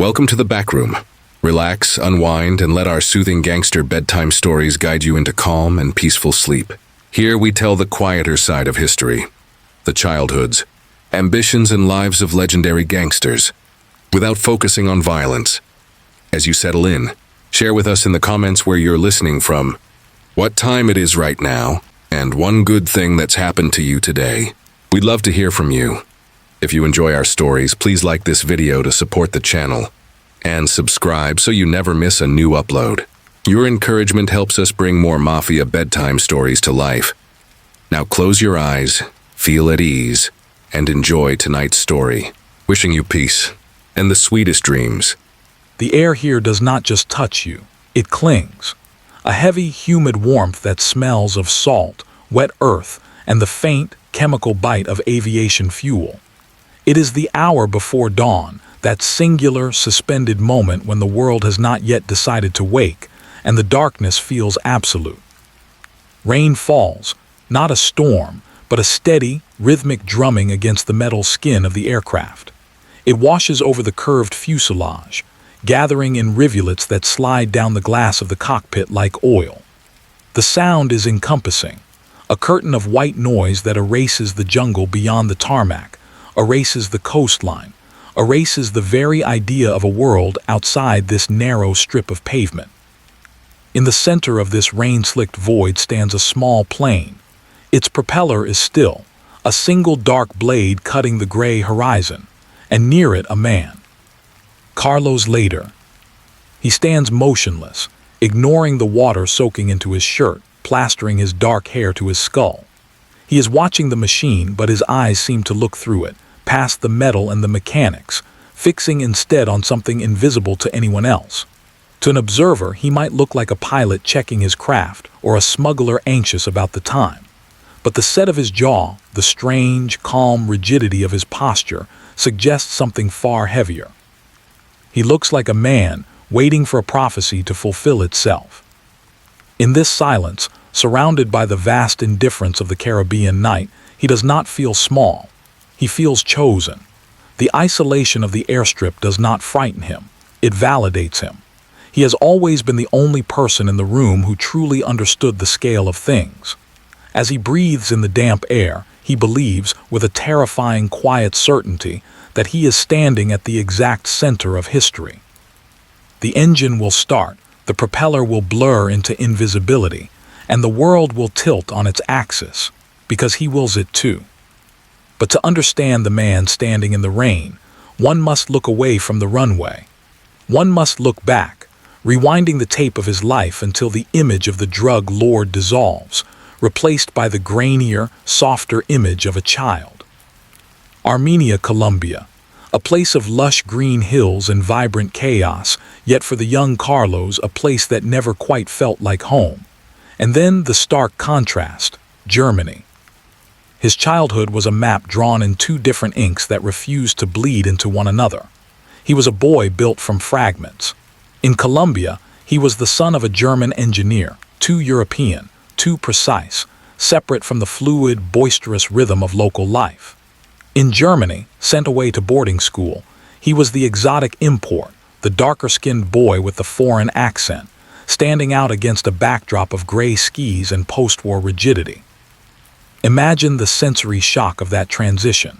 Welcome to the back room. Relax, unwind, and let our soothing gangster bedtime stories guide you into calm and peaceful sleep. Here we tell the quieter side of history, the childhoods, ambitions, and lives of legendary gangsters, without focusing on violence. As you settle in, share with us in the comments where you're listening from, what time it is right now, and one good thing that's happened to you today. We'd love to hear from you. If you enjoy our stories, please like this video to support the channel and subscribe so you never miss a new upload. Your encouragement helps us bring more mafia bedtime stories to life. Now close your eyes, feel at ease, and enjoy tonight's story. Wishing you peace and the sweetest dreams. The air here does not just touch you, it clings. A heavy, humid warmth that smells of salt, wet earth, and the faint, chemical bite of aviation fuel. It is the hour before dawn, that singular, suspended moment when the world has not yet decided to wake, and the darkness feels absolute. Rain falls, not a storm, but a steady, rhythmic drumming against the metal skin of the aircraft. It washes over the curved fuselage, gathering in rivulets that slide down the glass of the cockpit like oil. The sound is encompassing, a curtain of white noise that erases the jungle beyond the tarmac, erases the coastline, erases the very idea of a world outside this narrow strip of pavement. In the center of this rain-slicked void stands a small plane. Its propeller is still, a single dark blade cutting the gray horizon, and near it a man. Carlos Lehder. He stands motionless, ignoring the water soaking into his shirt, plastering his dark hair to his skull. He is watching the machine, but his eyes seem to look through it, past the metal and the mechanics, fixing instead on something invisible to anyone else. To an observer, he might look like a pilot checking his craft or a smuggler anxious about the time. But the set of his jaw, the strange, calm rigidity of his posture, suggests something far heavier. He looks like a man waiting for a prophecy to fulfill itself. In this silence, surrounded by the vast indifference of the Caribbean night, he does not feel small. He feels chosen. The isolation of the airstrip does not frighten him. It validates him. He has always been the only person in the room who truly understood the scale of things. As he breathes in the damp air, he believes, with a terrifying, quiet certainty, that he is standing at the exact center of history. The engine will start, the propeller will blur into invisibility, and the world will tilt on its axis, because he wills it to. But to understand the man standing in the rain, one must look away from the runway. One must look back, rewinding the tape of his life until the image of the drug lord dissolves, replaced by the grainier, softer image of a child. Armenia, Colombia, a place of lush green hills and vibrant chaos, yet for the young Carlos, a place that never quite felt like home. And then the stark contrast, Germany. His childhood was a map drawn in two different inks that refused to bleed into one another. He was a boy built from fragments. In Colombia, he was the son of a German engineer, too European, too precise, separate from the fluid, boisterous rhythm of local life. In Germany, sent away to boarding school, he was the exotic import, the darker-skinned boy with the foreign accent, standing out against a backdrop of gray skis and post-war rigidity. Imagine the sensory shock of that transition.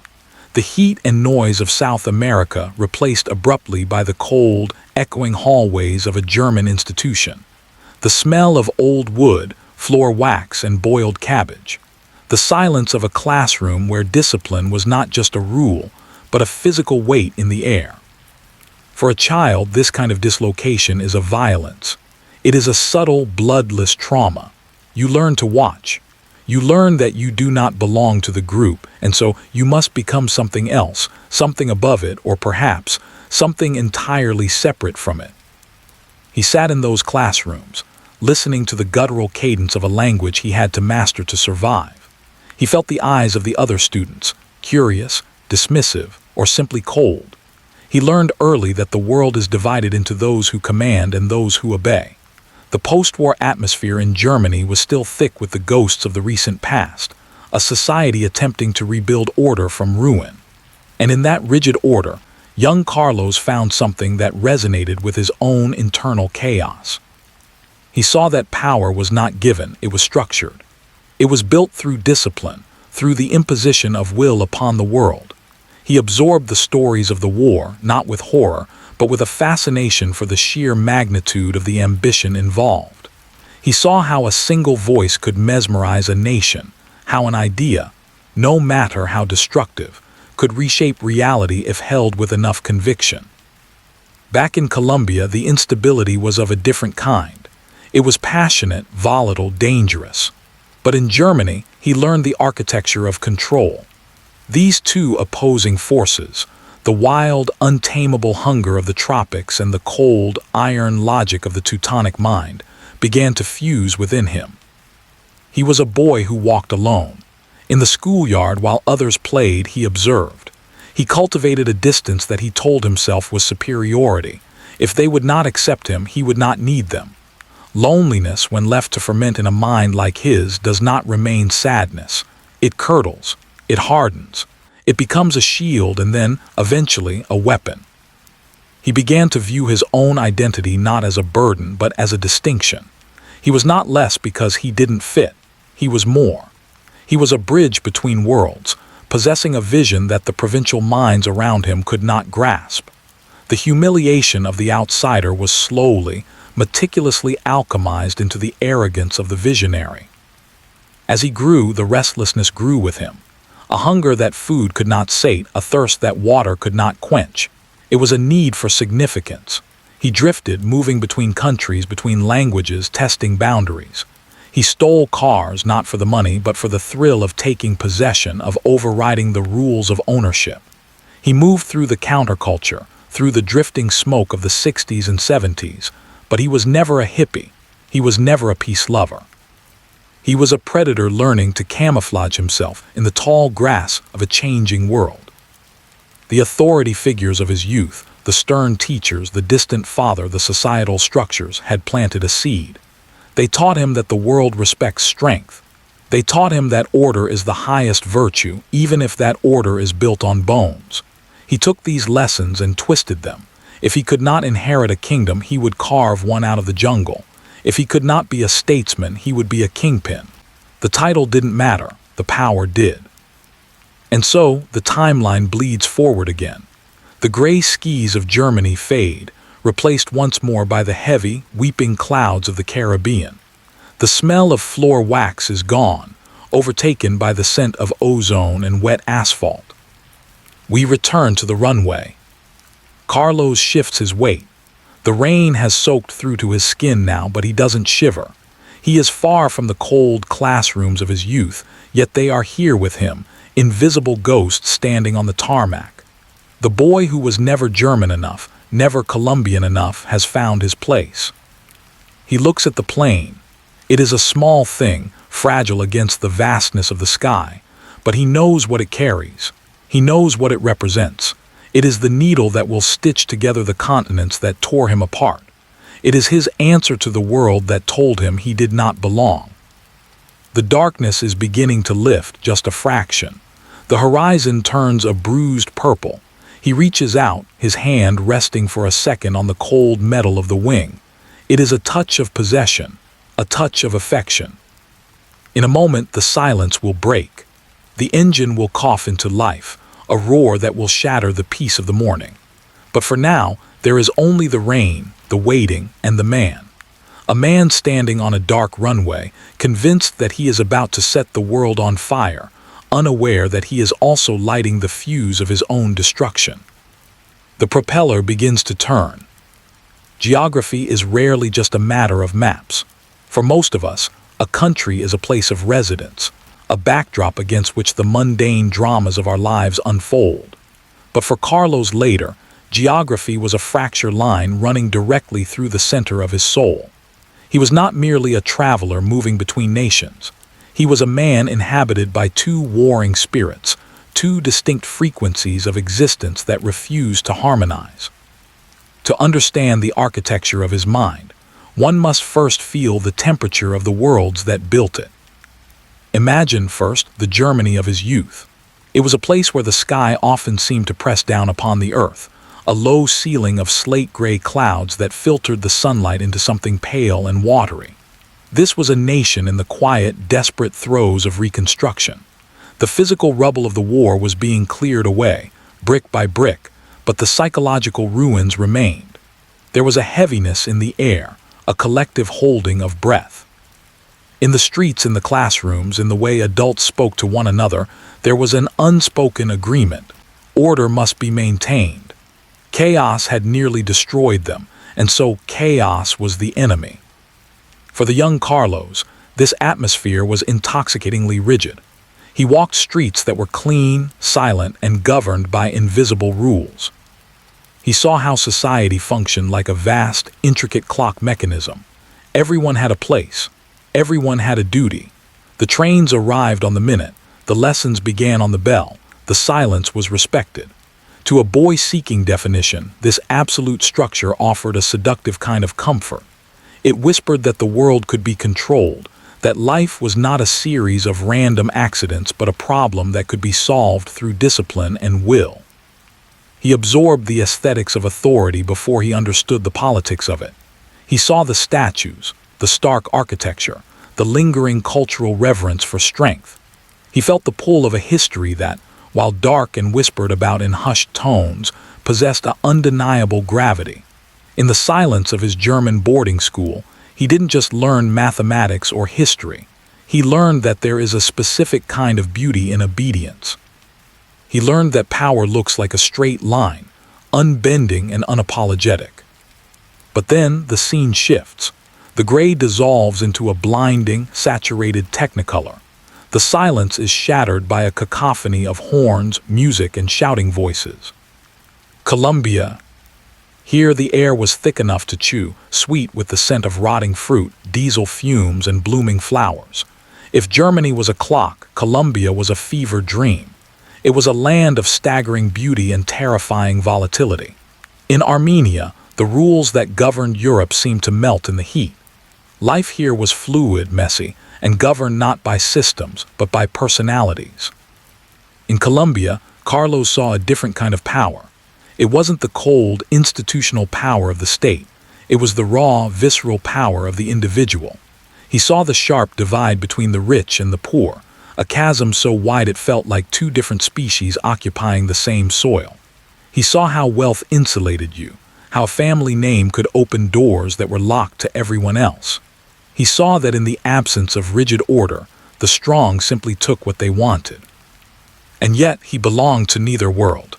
The heat and noise of South America replaced abruptly by the cold, echoing hallways of a German institution. The smell of old wood, floor wax, and boiled cabbage. The silence of a classroom where discipline was not just a rule, but a physical weight in the air. For a child, this kind of dislocation is a violence. It is a subtle, bloodless trauma. You learn to watch. You learn that you do not belong to the group, and so you must become something else, something above it, or perhaps something entirely separate from it. He sat in those classrooms, listening to the guttural cadence of a language he had to master to survive. He felt the eyes of the other students, curious, dismissive, or simply cold. He learned early that the world is divided into those who command and those who obey. The post-war atmosphere in Germany was still thick with the ghosts of the recent past, a society attempting to rebuild order from ruin. And in that rigid order, young Carlos found something that resonated with his own internal chaos. He saw that power was not given, it was structured. It was built through discipline, through the imposition of will upon the world. He absorbed the stories of the war, not with horror, but with a fascination for the sheer magnitude of the ambition involved. He saw how a single voice could mesmerize a nation, how an idea, no matter how destructive, could reshape reality if held with enough conviction. Back in Colombia, the instability was of a different kind. It was passionate, volatile, dangerous. But in Germany, he learned the architecture of control. These two opposing forces, the wild, untamable hunger of the tropics and the cold, iron logic of the Teutonic mind, began to fuse within him. He was a boy who walked alone. In the schoolyard, while others played, he observed. He cultivated a distance that he told himself was superiority. If they would not accept him, he would not need them. Loneliness, when left to ferment in a mind like his, does not remain sadness. It curdles. It hardens. It becomes a shield and then, eventually, a weapon. He began to view his own identity not as a burden but as a distinction. He was not less because he didn't fit. He was more. He was a bridge between worlds, possessing a vision that the provincial minds around him could not grasp. The humiliation of the outsider was slowly, meticulously alchemized into the arrogance of the visionary. As he grew, the restlessness grew with him. A hunger that food could not sate, a thirst that water could not quench. It was a need for significance. He drifted, moving between countries, between languages, testing boundaries. He stole cars not for the money, but for the thrill of taking possession, of overriding the rules of ownership. He moved through the counterculture, through the drifting smoke of the 60s and 70s, but he was never a hippie. He was never a peace lover. He was a predator learning to camouflage himself in the tall grass of a changing world. The authority figures of his youth, the stern teachers, the distant father, the societal structures, had planted a seed. They taught him that the world respects strength. They taught him that order is the highest virtue, even if that order is built on bones. He took these lessons and twisted them. If he could not inherit a kingdom, he would carve one out of the jungle. If he could not be a statesman, he would be a kingpin. The title didn't matter, the power did. And so, the timeline bleeds forward again. The gray skies of Germany fade, replaced once more by the heavy, weeping clouds of the Caribbean. The smell of floor wax is gone, overtaken by the scent of ozone and wet asphalt. We return to the runway. Carlos shifts his weight. The rain has soaked through to his skin now, but he doesn't shiver. He is far from the cold classrooms of his youth, yet they are here with him, invisible ghosts standing on the tarmac. The boy who was never German enough, never Colombian enough, has found his place. He looks at the plane. It is a small thing, fragile against the vastness of the sky, but he knows what it carries. He knows what it represents. It is the needle that will stitch together the continents that tore him apart. It is his answer to the world that told him he did not belong. The darkness is beginning to lift, just a fraction. The horizon turns a bruised purple. He reaches out, his hand resting for a second on the cold metal of the wing. It is a touch of possession, a touch of affection. In a moment, the silence will break. The engine will cough into life, a roar that will shatter the peace of the morning. But for now, there is only the rain, the waiting, and the man. A man standing on a dark runway, convinced that he is about to set the world on fire, unaware that he is also lighting the fuse of his own destruction. The propeller begins to turn. Geography is rarely just a matter of maps. For most of us, a country is a place of residence, a backdrop against which the mundane dramas of our lives unfold. But for Carlos Lehder, geography was a fracture line running directly through the center of his soul. He was not merely a traveler moving between nations. He was a man inhabited by two warring spirits, two distinct frequencies of existence that refused to harmonize. To understand the architecture of his mind, one must first feel the temperature of the worlds that built it. Imagine first the Germany of his youth. It was a place where the sky often seemed to press down upon the earth, a low ceiling of slate-gray clouds that filtered the sunlight into something pale and watery. This was a nation in the quiet, desperate throes of reconstruction. The physical rubble of the war was being cleared away, brick by brick, but the psychological ruins remained. There was a heaviness in the air, a collective holding of breath. In the streets, in the classrooms, in the way adults spoke to one another, there was an unspoken agreement. Order must be maintained. Chaos had nearly destroyed them, and so chaos was the enemy. For the young Carlos, this atmosphere was intoxicatingly rigid. He walked streets that were clean, silent, and governed by invisible rules. He saw how society functioned like a vast, intricate clock mechanism. Everyone had a place. Everyone had a duty. The trains arrived on the minute. The lessons began on the bell. The silence was respected. To a boy seeking definition, this absolute structure offered a seductive kind of comfort. It whispered that the world could be controlled, that life was not a series of random accidents but a problem that could be solved through discipline and will. He absorbed the aesthetics of authority before he understood the politics of it. He saw the statues, the stark architecture, the lingering cultural reverence for strength. He felt the pull of a history that, while dark and whispered about in hushed tones, possessed an undeniable gravity. In the silence of his German boarding school, he didn't just learn mathematics or history. He learned that there is a specific kind of beauty in obedience. He learned that power looks like a straight line, unbending and unapologetic. But then the scene shifts. The gray dissolves into a blinding, saturated technicolor. The silence is shattered by a cacophony of horns, music, and shouting voices. Colombia. Here the air was thick enough to chew, sweet with the scent of rotting fruit, diesel fumes, and blooming flowers. If Germany was a clock, Colombia was a fever dream. It was a land of staggering beauty and terrifying volatility. In Armenia, the rules that governed Europe seemed to melt in the heat. Life here was fluid, messy, and governed not by systems, but by personalities. In Colombia, Carlos saw a different kind of power. It wasn't the cold, institutional power of the state. It was the raw, visceral power of the individual. He saw the sharp divide between the rich and the poor, a chasm so wide it felt like two different species occupying the same soil. He saw how wealth insulated you, how a family name could open doors that were locked to everyone else. He saw that in the absence of rigid order, the strong simply took what they wanted. And yet he belonged to neither world.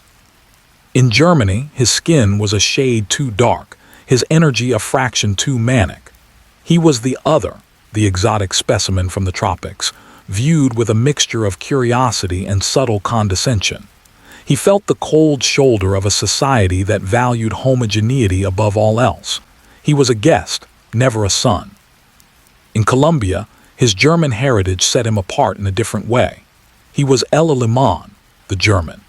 In Germany, his skin was a shade too dark, his energy a fraction too manic. He was the other, the exotic specimen from the tropics, viewed with a mixture of curiosity and subtle condescension. He felt the cold shoulder of a society that valued homogeneity above all else. He was a guest, never a son. In Colombia, his German heritage set him apart in a different way. He was El Alemán, the German.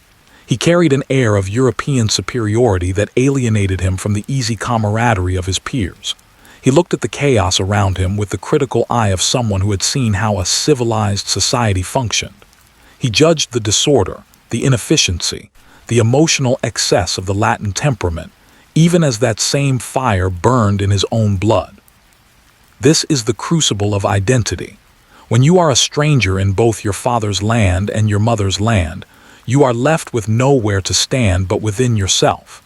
He carried an air of European superiority that alienated him from the easy camaraderie of his peers. He looked at the chaos around him with the critical eye of someone who had seen how a civilized society functioned. He judged the disorder, the inefficiency, the emotional excess of the Latin temperament, even as that same fire burned in his own blood. This is the crucible of identity. When you are a stranger in both your father's land and your mother's land, you are left with nowhere to stand but within yourself.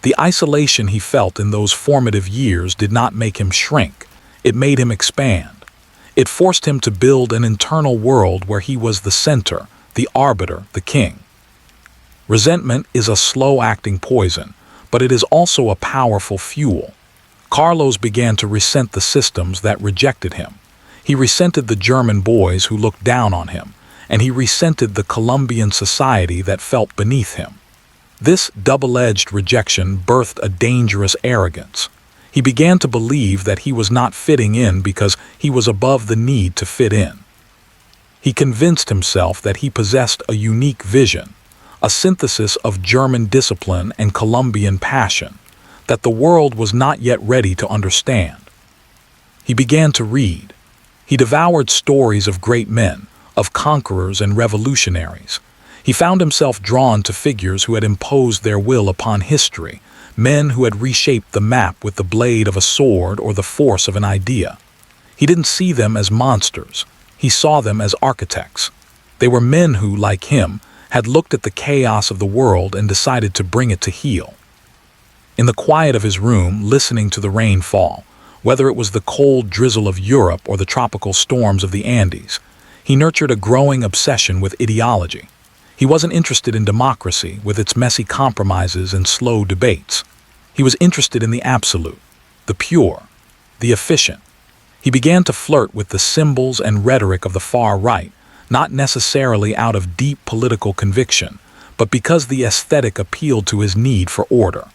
The isolation he felt in those formative years did not make him shrink. It made him expand. It forced him to build an internal world where he was the center, the arbiter, the king. Resentment is a slow-acting poison, but it is also a powerful fuel. Carlos began to resent the systems that rejected him. He resented the German boys who looked down on him, and he resented the Colombian society that felt beneath him. This double-edged rejection birthed a dangerous arrogance. He began to believe that he was not fitting in because he was above the need to fit in. He convinced himself that he possessed a unique vision, a synthesis of German discipline and Colombian passion, that the world was not yet ready to understand. He began to read. He devoured stories of great men, of conquerors and revolutionaries. He found himself drawn to figures who had imposed their will upon history, men who had reshaped the map with the blade of a sword or the force of an idea. He didn't see them as monsters. He saw them as architects. They were men who, like him, had looked at the chaos of the world and decided to bring it to heel. In the quiet of his room, listening to the rain fall, whether it was the cold drizzle of Europe or the tropical storms of the Andes, he nurtured a growing obsession with ideology. He wasn't interested in democracy, with its messy compromises and slow debates. He was interested in the absolute, the pure, the efficient. He began to flirt with the symbols and rhetoric of the far right, not necessarily out of deep political conviction, but because the aesthetic appealed to his need for order.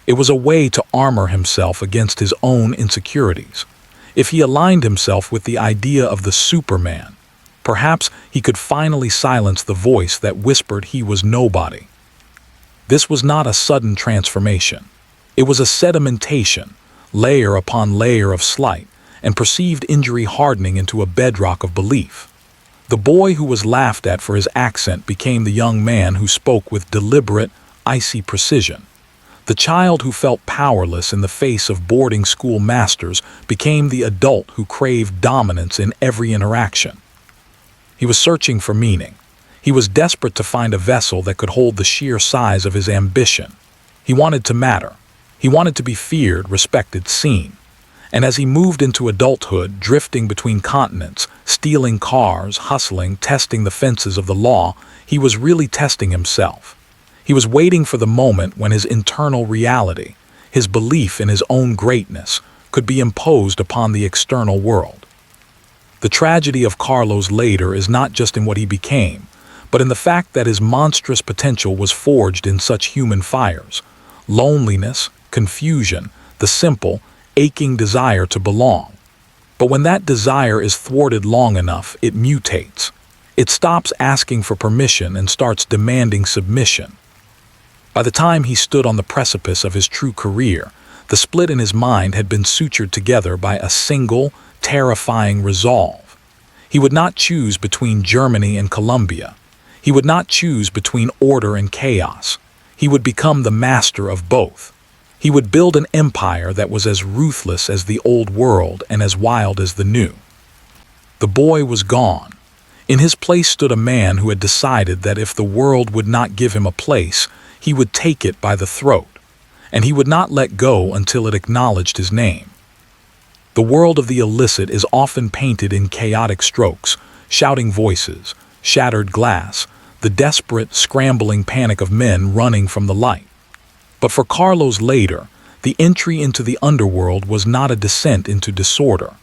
It was a way to armor himself against his own insecurities. If he aligned himself with the idea of the Superman, perhaps he could finally silence the voice that whispered he was nobody. This was not a sudden transformation. It was a sedimentation, layer upon layer of slight, and perceived injury hardening into a bedrock of belief. The boy who was laughed at for his accent became the young man who spoke with deliberate, icy precision. The child who felt powerless in the face of boarding school masters became the adult who craved dominance in every interaction. He was searching for meaning. He was desperate to find a vessel that could hold the sheer size of his ambition. He wanted to matter. He wanted to be feared, respected, seen. And as he moved into adulthood, drifting between continents, stealing cars, hustling, testing the fences of the law, he was really testing himself. He was waiting for the moment when his internal reality, his belief in his own greatness, could be imposed upon the external world. The tragedy of Carlos Lehder is not just in what he became, but in the fact that his monstrous potential was forged in such human fires: loneliness, confusion, the simple, aching desire to belong. But when that desire is thwarted long enough, it mutates. It stops asking for permission and starts demanding submission. By the time he stood on the precipice of his true career, the split in his mind had been sutured together by a single, terrifying resolve. He would not choose between Germany and Colombia. He would not choose between order and chaos. He would become the master of both. He would build an empire that was as ruthless as the old world and as wild as the new. The boy was gone. In his place stood a man who had decided that if the world would not give him a place, he would take it by the throat, and he would not let go until it acknowledged his name. The world of the illicit is often painted in chaotic strokes, shouting voices, shattered glass, the desperate, scrambling panic of men running from the light. But for Carlos Lehder, the entry into the underworld was not a descent into disorder.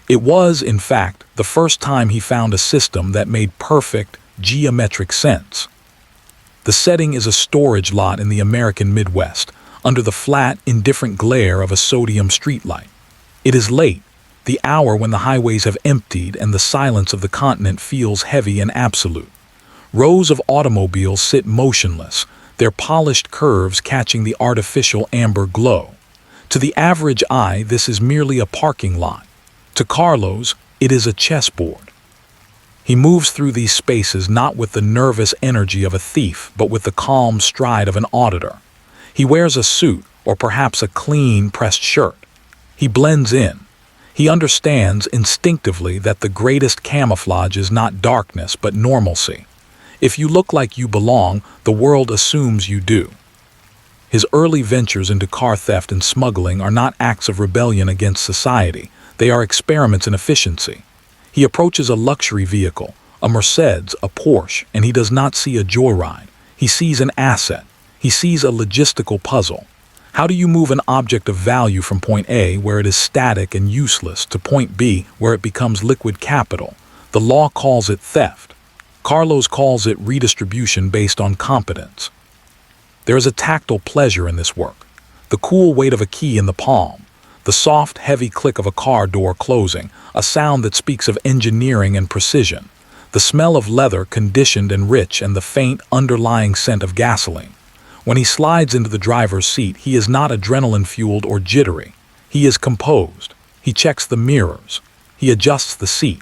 It was, in fact, the first time he found a system that made perfect, geometric sense. The setting is a storage lot in the American Midwest, under the flat, indifferent glare of a sodium streetlight. It is late, the hour when the highways have emptied and the silence of the continent feels heavy and absolute. Rows of automobiles sit motionless, their polished curves catching the artificial amber glow. To the average eye, this is merely a parking lot. To Carlos, it is a chessboard. He moves through these spaces not with the nervous energy of a thief, but with the calm stride of an auditor. He wears a suit, or perhaps a clean, pressed shirt. He blends in. He understands instinctively that the greatest camouflage is not darkness, but normalcy. If you look like you belong, the world assumes you do. His early ventures into car theft and smuggling are not acts of rebellion against society. They are experiments in efficiency. He approaches a luxury vehicle, a Mercedes, a Porsche, and he does not see a joyride. He sees an asset. He sees a logistical puzzle. How do you move an object of value from point A, where it is static and useless, to point B, where it becomes liquid capital? The law calls it theft. Carlos calls it redistribution based on competence. There is a tactile pleasure in this work. The cool weight of a key in the palm, the soft, heavy click of a car door closing, a sound that speaks of engineering and precision, the smell of leather conditioned and rich, and the faint, underlying scent of gasoline. When he slides into the driver's seat, he is not adrenaline-fueled or jittery. He is composed. He checks the mirrors. He adjusts the seat.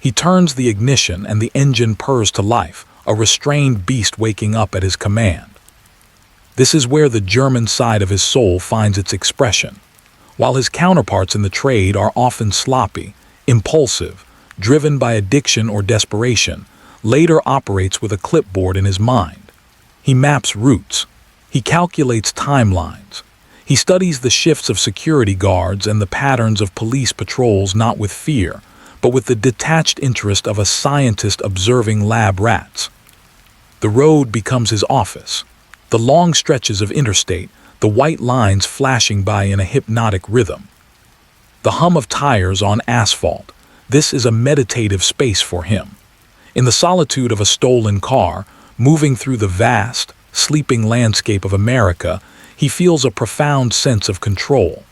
He turns the ignition and the engine purrs to life, a restrained beast waking up at his command. This is where the German side of his soul finds its expression. While his counterparts in the trade are often sloppy, impulsive, driven by addiction or desperation, Lehder operates with a clipboard in his mind. He maps routes. He calculates timelines. He studies the shifts of security guards and the patterns of police patrols not with fear, but with the detached interest of a scientist observing lab rats. The road becomes his office. The long stretches of interstate, the white lines flashing by in a hypnotic rhythm. The hum of tires on asphalt. This is a meditative space for him. In the solitude of a stolen car, moving through the vast, sleeping landscape of America, he feels a profound sense of control.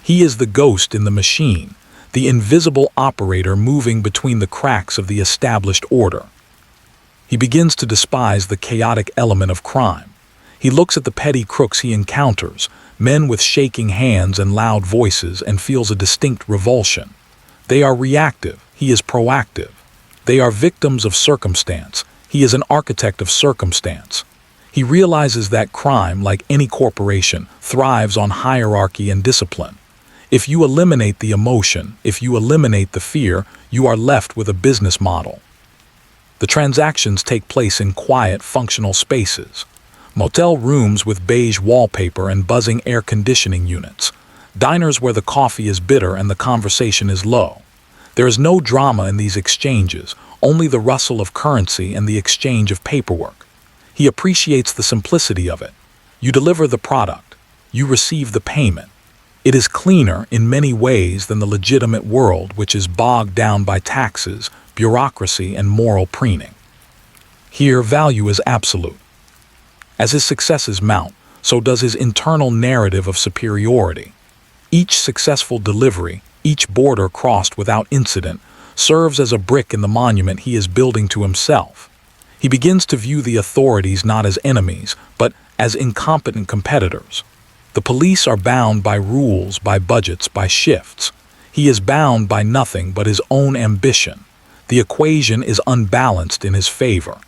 He is the ghost in the machine, the invisible operator moving between the cracks of the established order. He begins to despise the chaotic element of crime. He looks at the petty crooks he encounters, men with shaking hands and loud voices, and feels a distinct revulsion. They are reactive, he is proactive. They are victims of circumstance, he is an architect of circumstance. He realizes that crime, like any corporation, thrives on hierarchy and discipline. If you eliminate the emotion, if you eliminate the fear, you are left with a business model. The transactions take place in quiet, functional spaces. Motel rooms with beige wallpaper and buzzing air conditioning units. Diners where the coffee is bitter and the conversation is low. There is no drama in these exchanges, only the rustle of currency and the exchange of paperwork. He appreciates the simplicity of it. You deliver the product. You receive the payment. It is cleaner in many ways than the legitimate world, which is bogged down by taxes, bureaucracy, and moral preening. Here, value is absolute. As his successes mount, so does his internal narrative of superiority. Each successful delivery, each border crossed without incident, serves as a brick in the monument he is building to himself. He begins to view the authorities not as enemies, but as incompetent competitors. The police are bound by rules, by budgets, by shifts. He is bound by nothing but his own ambition. The equation is unbalanced in his favor.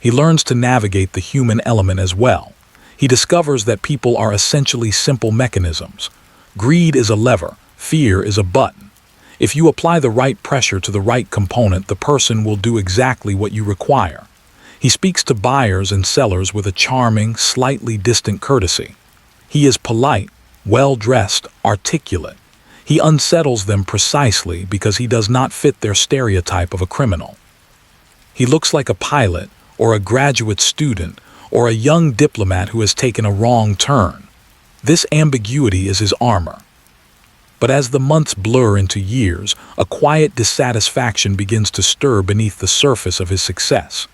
He learns to navigate the human element as well. He discovers that people are essentially simple mechanisms. Greed is a lever, fear is a button. If you apply the right pressure to the right component, the person will do exactly what you require. He speaks to buyers and sellers with a charming, slightly distant courtesy. He is polite, well-dressed, articulate. He unsettles them precisely because he does not fit their stereotype of a criminal. He looks like a pilot, or a graduate student, or a young diplomat who has taken a wrong turn. This ambiguity is his armor. But as the months blur into years, a quiet dissatisfaction begins to stir beneath the surface of his success.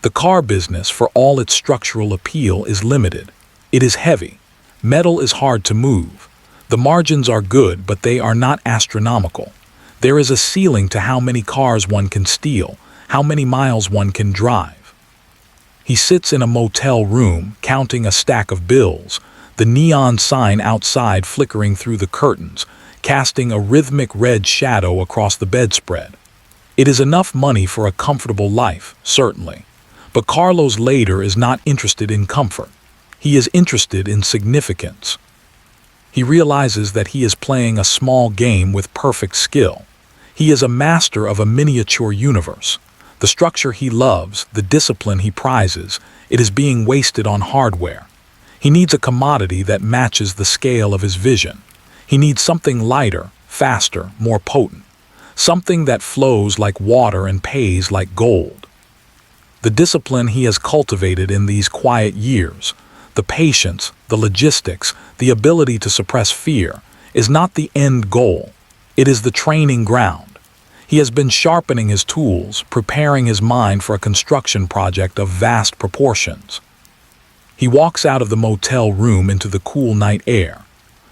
The car business, for all its structural appeal, is limited. It is heavy. Metal is hard to move. The margins are good, but they are not astronomical. There is a ceiling to how many cars one can steal, how many miles one can drive. He sits in a motel room, counting a stack of bills, the neon sign outside flickering through the curtains, casting a rhythmic red shadow across the bedspread. It is enough money for a comfortable life, certainly. But Carlos Lehder is not interested in comfort. He is interested in significance. He realizes that he is playing a small game with perfect skill. He is a master of a miniature universe. The structure he loves, the discipline he prizes, it is being wasted on hardware. He needs a commodity that matches the scale of his vision. He needs something lighter, faster, more potent. Something that flows like water and pays like gold. The discipline he has cultivated in these quiet years, the patience, the logistics, the ability to suppress fear, is not the end goal. It is the training ground. He has been sharpening his tools, preparing his mind for a construction project of vast proportions. He walks out of the motel room into the cool night air.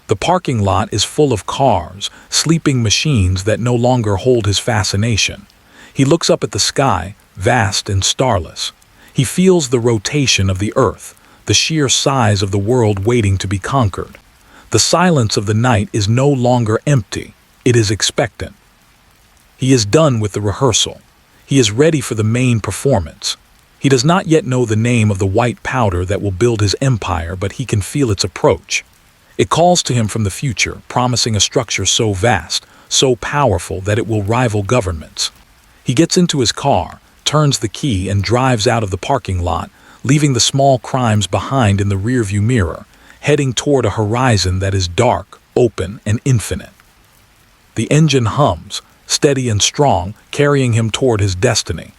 The parking lot is full of cars, sleeping machines that no longer hold his fascination. He looks up at the sky, vast and starless. He feels the rotation of the earth, the sheer size of the world waiting to be conquered. The silence of the night is no longer empty, it is expectant. He is done with the rehearsal. He is ready for the main performance. He does not yet know the name of the white powder that will build his empire, but he can feel its approach. It calls to him from the future, promising a structure so vast, so powerful that it will rival governments. He gets into his car, turns the key, and drives out of the parking lot, leaving the small crimes behind in the rearview mirror, heading toward a horizon that is dark, open, and infinite. The engine hums, steady and strong, carrying him toward his destiny.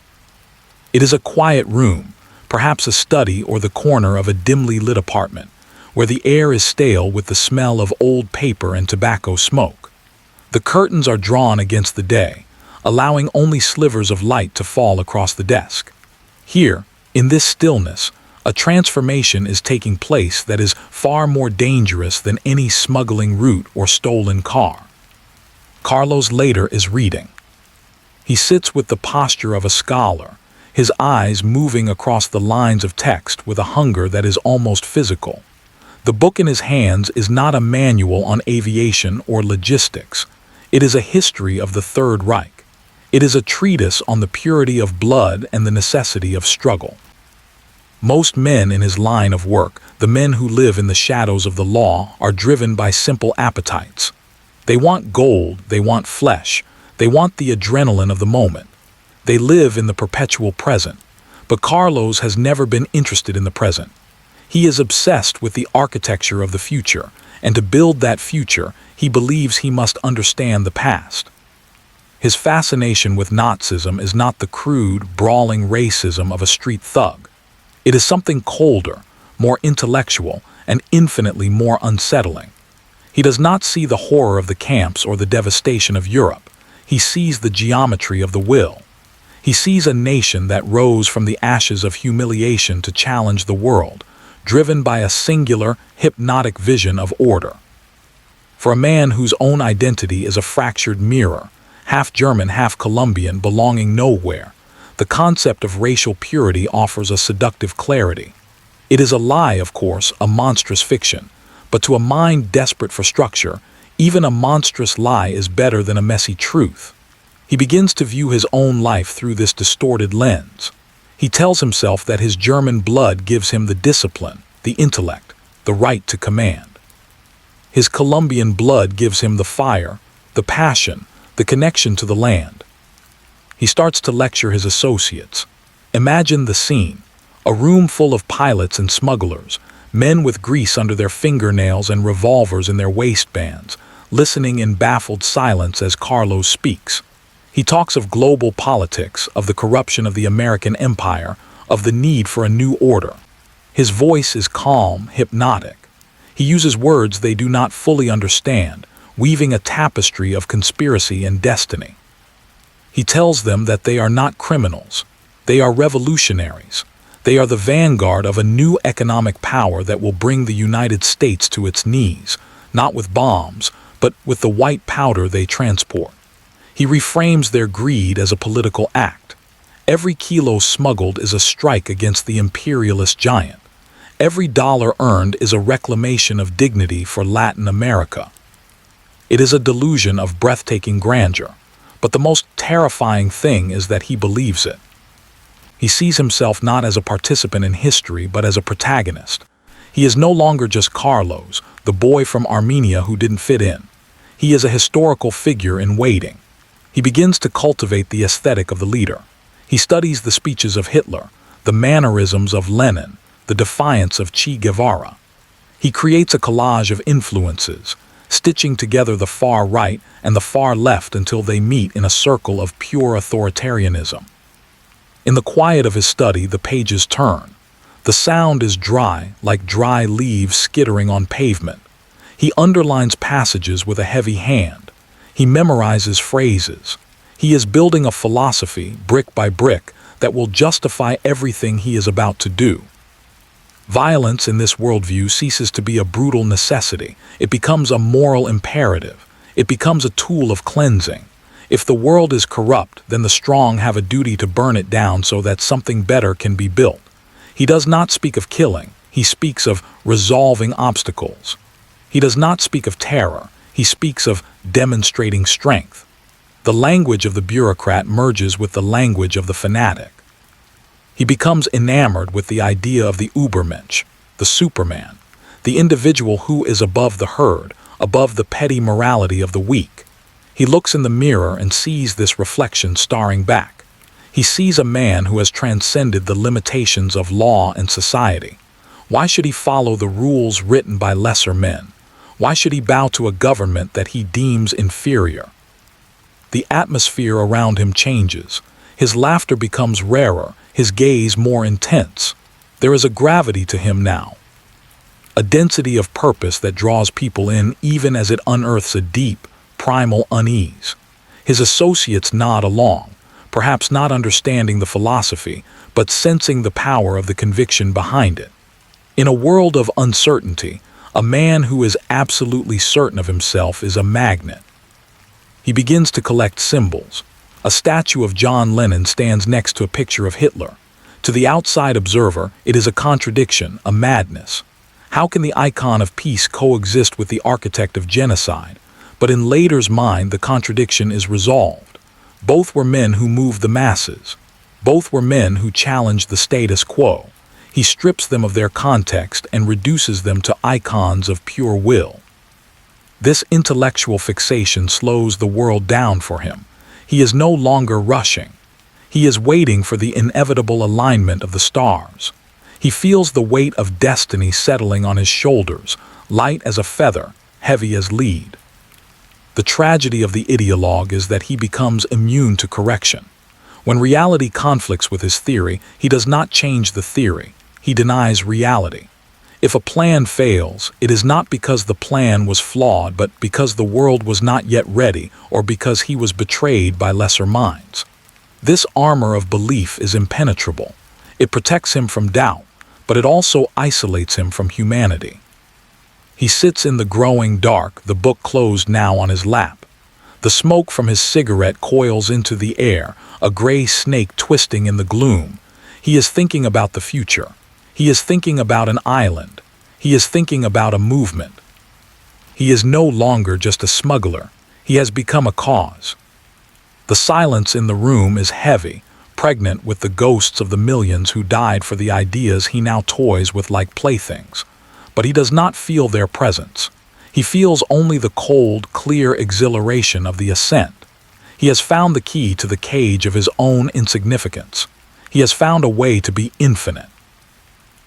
It is a quiet room, perhaps a study or the corner of a dimly lit apartment, where the air is stale with the smell of old paper and tobacco smoke. The curtains are drawn against the day, allowing only slivers of light to fall across the desk. Here, in this stillness, a transformation is taking place that is far more dangerous than any smuggling route or stolen car. Carlos Lehder is reading. He sits with the posture of a scholar, his eyes moving across the lines of text with a hunger that is almost physical. The book in his hands is not a manual on aviation or logistics. It is a history of the Third Reich. It is a treatise on the purity of blood and the necessity of struggle. Most men in his line of work, the men who live in the shadows of the law, are driven by simple appetites. They want gold, they want flesh, they want the adrenaline of the moment. They live in the perpetual present, but Carlos has never been interested in the present. He is obsessed with the architecture of the future, and to build that future, he believes he must understand the past. His fascination with Nazism is not the crude, brawling racism of a street thug. It is something colder, more intellectual, and infinitely more unsettling. He does not see the horror of the camps or the devastation of Europe. He sees the geometry of the will. He sees a nation that rose from the ashes of humiliation to challenge the world, driven by a singular, hypnotic vision of order. For a man whose own identity is a fractured mirror, half German, half Colombian, belonging nowhere, the concept of racial purity offers a seductive clarity. It is a lie, of course, a monstrous fiction, but to a mind desperate for structure, even a monstrous lie is better than a messy truth. He begins to view his own life through this distorted lens. He tells himself that his German blood gives him the discipline, the intellect, the right to command. His Colombian blood gives him the fire, the passion, the connection to the land. He starts to lecture his associates. Imagine the scene: a room full of pilots and smugglers, men with grease under their fingernails and revolvers in their waistbands, listening in baffled silence as Carlos speaks. He talks of global politics, of the corruption of the American empire, of the need for a new order. His voice is calm, hypnotic. He uses words they do not fully understand, weaving a tapestry of conspiracy and destiny. He tells them that they are not criminals. They are revolutionaries. They are the vanguard of a new economic power that will bring the United States to its knees, not with bombs, but with the white powder they transport. He reframes their greed as a political act. Every kilo smuggled is a strike against the imperialist giant. Every dollar earned is a reclamation of dignity for Latin America. It is a delusion of breathtaking grandeur, but the most terrifying thing is that he believes it. He sees himself not as a participant in history, but as a protagonist. He is no longer just Carlos, the boy from Armenia who didn't fit in. He is a historical figure in waiting. He begins to cultivate the aesthetic of the leader. He studies the speeches of Hitler, the mannerisms of Lenin, the defiance of Che Guevara. He creates a collage of influences, stitching together the far right and the far left until they meet in a circle of pure authoritarianism. In the quiet of his study, the pages turn. The sound is dry, like dry leaves skittering on pavement. He underlines passages with a heavy hand. He memorizes phrases. He is building a philosophy, brick by brick, that will justify everything he is about to do. Violence in this worldview ceases to be a brutal necessity. It becomes a moral imperative. It becomes a tool of cleansing. If the world is corrupt, then the strong have a duty to burn it down so that something better can be built. He does not speak of killing. He speaks of resolving obstacles. He does not speak of terror. He speaks of demonstrating strength. The language of the bureaucrat merges with the language of the fanatic. He becomes enamored with the idea of the Übermensch, the Superman, the individual who is above the herd, above the petty morality of the weak. He looks in the mirror and sees this reflection staring back. He sees a man who has transcended the limitations of law and society. Why should he follow the rules written by lesser men? Why should he bow to a government that he deems inferior? The atmosphere around him changes. His laughter becomes rarer, his gaze more intense. There is a gravity to him now, a density of purpose that draws people in even as it unearths a deep, primal unease. His associates nod along, perhaps not understanding the philosophy, but sensing the power of the conviction behind it. In a world of uncertainty, a man who is absolutely certain of himself is a magnet. He begins to collect symbols. A statue of John Lennon stands next to a picture of Hitler. To the outside observer, it is a contradiction, a madness. How can the icon of peace coexist with the architect of genocide? But in Lehder's mind, the contradiction is resolved. Both were men who moved the masses. Both were men who challenged the status quo. He strips them of their context and reduces them to icons of pure will. This intellectual fixation slows the world down for him. He is no longer rushing. He is waiting for the inevitable alignment of the stars. He feels the weight of destiny settling on his shoulders, light as a feather, heavy as lead. The tragedy of the ideologue is that he becomes immune to correction. When reality conflicts with his theory, he does not change the theory. He denies reality. If a plan fails, it is not because the plan was flawed, but because the world was not yet ready, or because he was betrayed by lesser minds. This armor of belief is impenetrable. It protects him from doubt, but it also isolates him from humanity. He sits in the growing dark, the book closed now on his lap. The smoke from his cigarette coils into the air, a gray snake twisting in the gloom. He is thinking about the future. He is thinking about an island. He is thinking about a movement. He is no longer just a smuggler. He has become a cause. The silence in the room is heavy, pregnant with the ghosts of the millions who died for the ideas he now toys with like playthings. But he does not feel their presence. He feels only the cold, clear exhilaration of the ascent. He has found the key to the cage of his own insignificance. He has found a way to be infinite.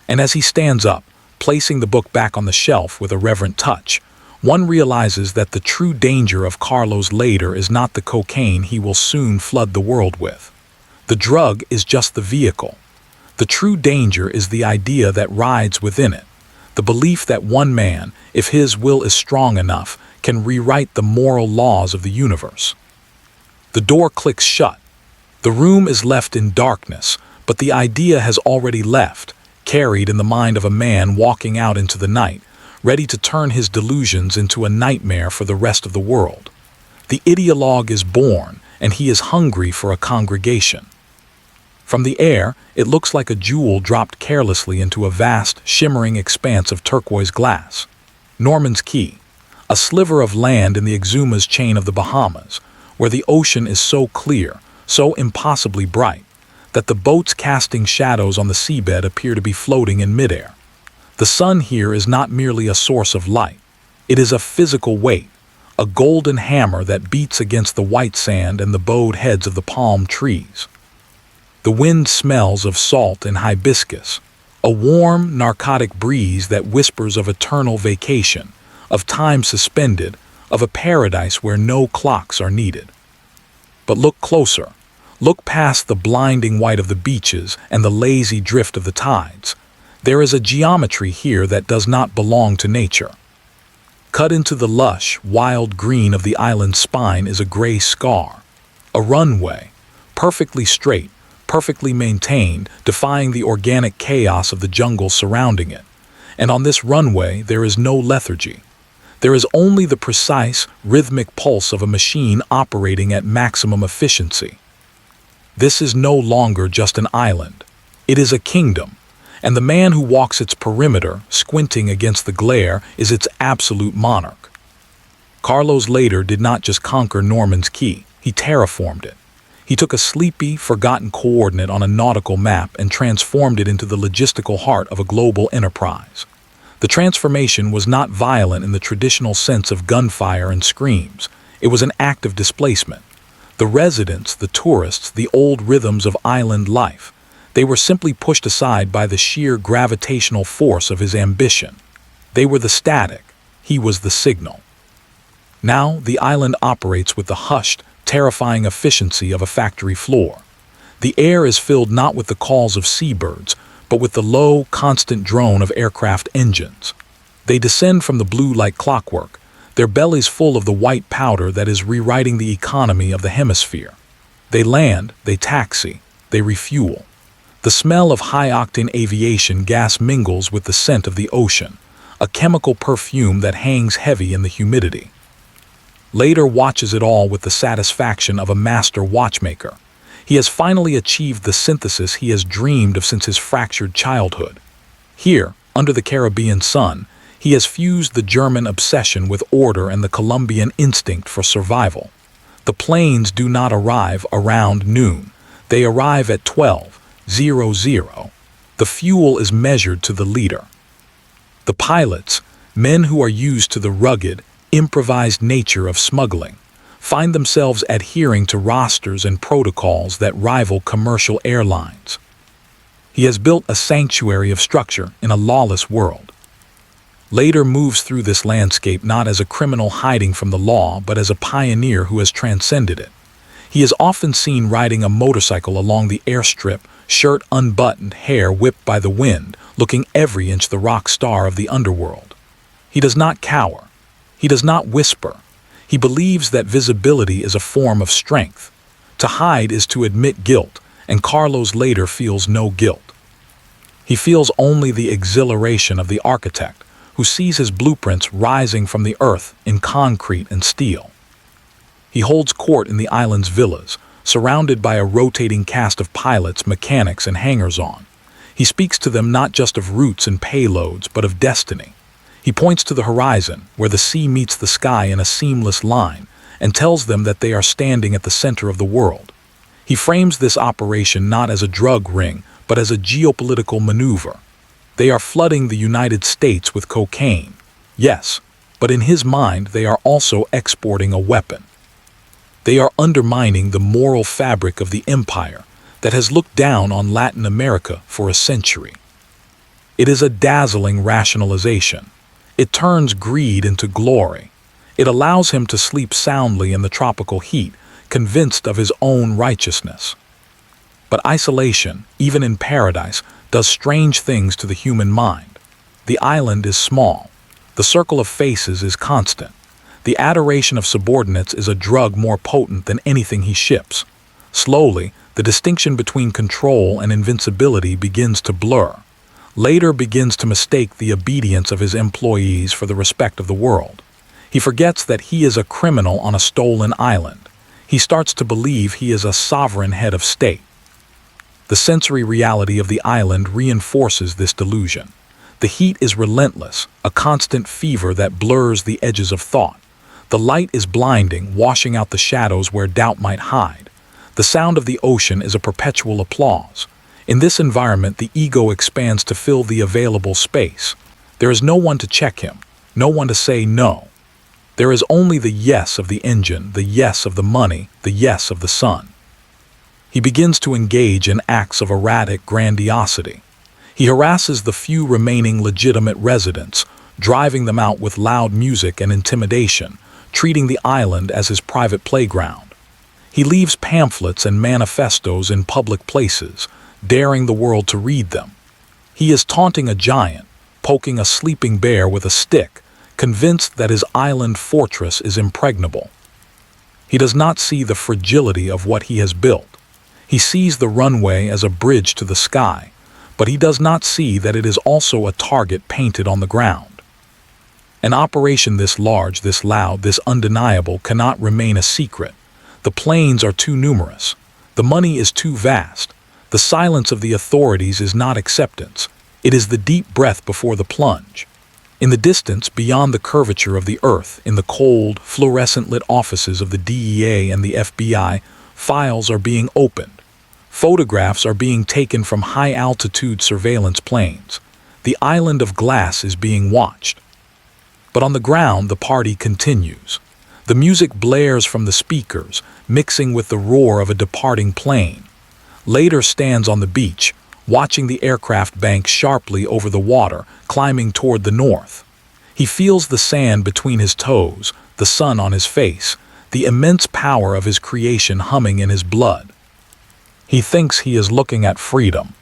And as he stands up, placing the book back on the shelf with a reverent touch, one realizes that the true danger of Carlos Lehder is not the cocaine he will soon flood the world with. The drug is just the vehicle. The true danger is the idea that rides within it, the belief that one man, if his will is strong enough, can rewrite the moral laws of the universe. The door clicks shut. The room is left in darkness, but the idea has already left, carried in the mind of a man walking out into the night, ready to turn his delusions into a nightmare for the rest of the world. The ideologue is born, and he is hungry for a congregation. From the air, it looks like a jewel dropped carelessly into a vast, shimmering expanse of turquoise glass. Norman's Key, a sliver of land in the Exuma's chain of the Bahamas, where the ocean is so clear, so impossibly bright, that the boats casting shadows on the seabed appear to be floating in midair. The sun here is not merely a source of light. It is a physical weight, a golden hammer that beats against the white sand and the bowed heads of the palm trees. The wind smells of salt and hibiscus, a warm, narcotic breeze that whispers of eternal vacation, of time suspended, of a paradise where no clocks are needed. But look closer. Look past the blinding white of the beaches and the lazy drift of the tides. There is a geometry here that does not belong to nature. Cut into the lush, wild green of the island's spine is a gray scar, a runway, perfectly straight, perfectly maintained, defying the organic chaos of the jungle surrounding it. And on this runway there is no lethargy. There is only the precise, rhythmic pulse of a machine operating at maximum efficiency. This is no longer just an island. It is a kingdom, and the man who walks its perimeter, squinting against the glare, is its absolute monarch. Carlos Lehder did not just conquer Norman's Key, he terraformed it. He took a sleepy, forgotten coordinate on a nautical map and transformed it into the logistical heart of a global enterprise. The transformation was not violent in the traditional sense of gunfire and screams. It was an act of displacement. The residents, the tourists, the old rhythms of island life, they were simply pushed aside by the sheer gravitational force of his ambition. They were the static, he was the signal. Now the island operates with the hushed, terrifying efficiency of a factory floor. The air is filled not with the calls of seabirds, but with the low, constant drone of aircraft engines. They descend from the blue like clockwork, their bellies full of the white powder that is rewriting the economy of the hemisphere. They land, they taxi, they refuel. The smell of high-octane aviation gas mingles with the scent of the ocean, a chemical perfume that hangs heavy in the humidity. Lehder watches it all with the satisfaction of a master watchmaker. He has finally achieved the synthesis he has dreamed of since his fractured childhood. Here, under the Caribbean sun, he has fused the German obsession with order and the Colombian instinct for survival. The planes do not arrive around noon. They arrive at 12:00. The fuel is measured to the liter. The pilots, men who are used to the rugged, improvised nature of smuggling, find themselves adhering to rosters and protocols that rival commercial airlines. He has built a sanctuary of structure in a lawless world. Lehder moves through this landscape not as a criminal hiding from the law, but as a pioneer who has transcended it. He is often seen riding a motorcycle along the airstrip, shirt unbuttoned, hair whipped by the wind, looking every inch the rock star of the underworld. He does not cower. He does not whisper. He believes that visibility is a form of strength. To hide is to admit guilt, and Carlos Lehder feels no guilt. He feels only the exhilaration of the architect, who sees his blueprints rising from the earth in concrete and steel. He holds court in the island's villas, surrounded by a rotating cast of pilots, mechanics, and hangers-on. He speaks to them not just of routes and payloads, but of destiny. He points to the horizon, where the sea meets the sky in a seamless line, and tells them that they are standing at the center of the world. He frames this operation not as a drug ring, but as a geopolitical maneuver. They are flooding the United States with cocaine. Yes, but in his mind they are also exporting a weapon. They are undermining the moral fabric of the empire that has looked down on Latin America for a century. It is a dazzling rationalization. It turns greed into glory. It allows him to sleep soundly in the tropical heat, convinced of his own righteousness. But isolation, even in paradise, does strange things to the human mind. The island is small. The circle of faces is constant. The adoration of subordinates is a drug more potent than anything he ships. Slowly, the distinction between control and invincibility begins to blur. Lehder begins to mistake the obedience of his employees for the respect of the world. He forgets that he is a criminal on a stolen island. He starts to believe he is a sovereign head of state. The sensory reality of the island reinforces this delusion. The heat is relentless, a constant fever that blurs the edges of thought. The light is blinding, washing out the shadows where doubt might hide. The sound of the ocean is a perpetual applause. In this environment, the ego expands to fill the available space. There is no one to check him, no one to say no. There is only the yes of the engine, the yes of the money, the yes of the sun. He begins to engage in acts of erratic grandiosity. He harasses the few remaining legitimate residents, driving them out with loud music and intimidation, treating the island as his private playground. He leaves pamphlets and manifestos in public places, daring the world to read them. He is taunting a giant, poking a sleeping bear with a stick, convinced that his island fortress is impregnable. He does not see the fragility of what he has built. He sees the runway as a bridge to the sky, but he does not see that it is also a target painted on the ground. An operation this large, this loud, this undeniable cannot remain a secret. The planes are too numerous. The money is too vast. The silence of the authorities is not acceptance. It is the deep breath before the plunge. In the distance, beyond the curvature of the earth, in the cold, fluorescent-lit offices of the DEA and the FBI, Files are being opened. Photographs are being taken from high-altitude surveillance planes. The island of glass is being watched. But on the ground, the party continues. The music blares from the speakers, mixing with the roar of a departing plane. Lehder stands on the beach, watching the aircraft bank sharply over the water, climbing toward the north. He feels the sand between his toes, the sun on his face, the immense power of his creation humming in his blood. He thinks he is looking at freedom.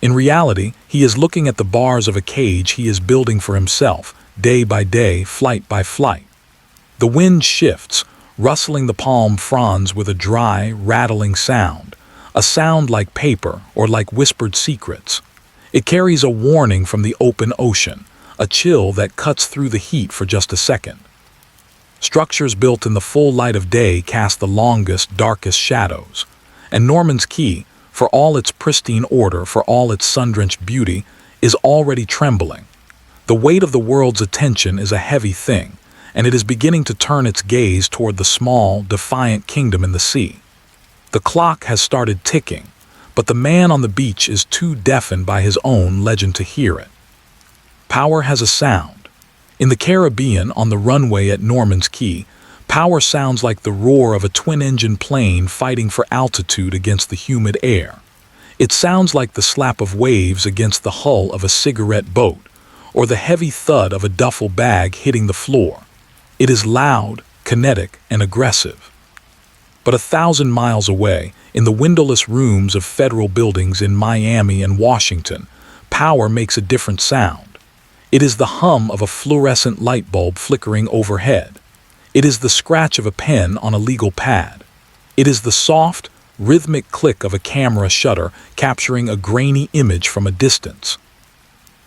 In reality, he is looking at the bars of a cage he is building for himself, day by day, flight by flight. The wind shifts, rustling the palm fronds with a dry, rattling sound, a sound like paper or like whispered secrets. It carries a warning from the open ocean, a chill that cuts through the heat for just a second. Structures built in the full light of day cast the longest, darkest shadows. And Norman's Key, for all its pristine order, for all its sun-drenched beauty, is already trembling. The weight of the world's attention is a heavy thing, and it is beginning to turn its gaze toward the small, defiant kingdom in the sea. The clock has started ticking, but the man on the beach is too deafened by his own legend to hear it. Power has a sound. In the Caribbean, on the runway at Norman's Key, power sounds like the roar of a twin-engine plane fighting for altitude against the humid air. It sounds like the slap of waves against the hull of a cigarette boat, or the heavy thud of a duffel bag hitting the floor. It is loud, kinetic, and aggressive. But 1,000 miles away, in the windowless rooms of federal buildings in Miami and Washington, power makes a different sound. It is the hum of a fluorescent light bulb flickering overhead. It is the scratch of a pen on a legal pad. It is the soft, rhythmic click of a camera shutter capturing a grainy image from a distance.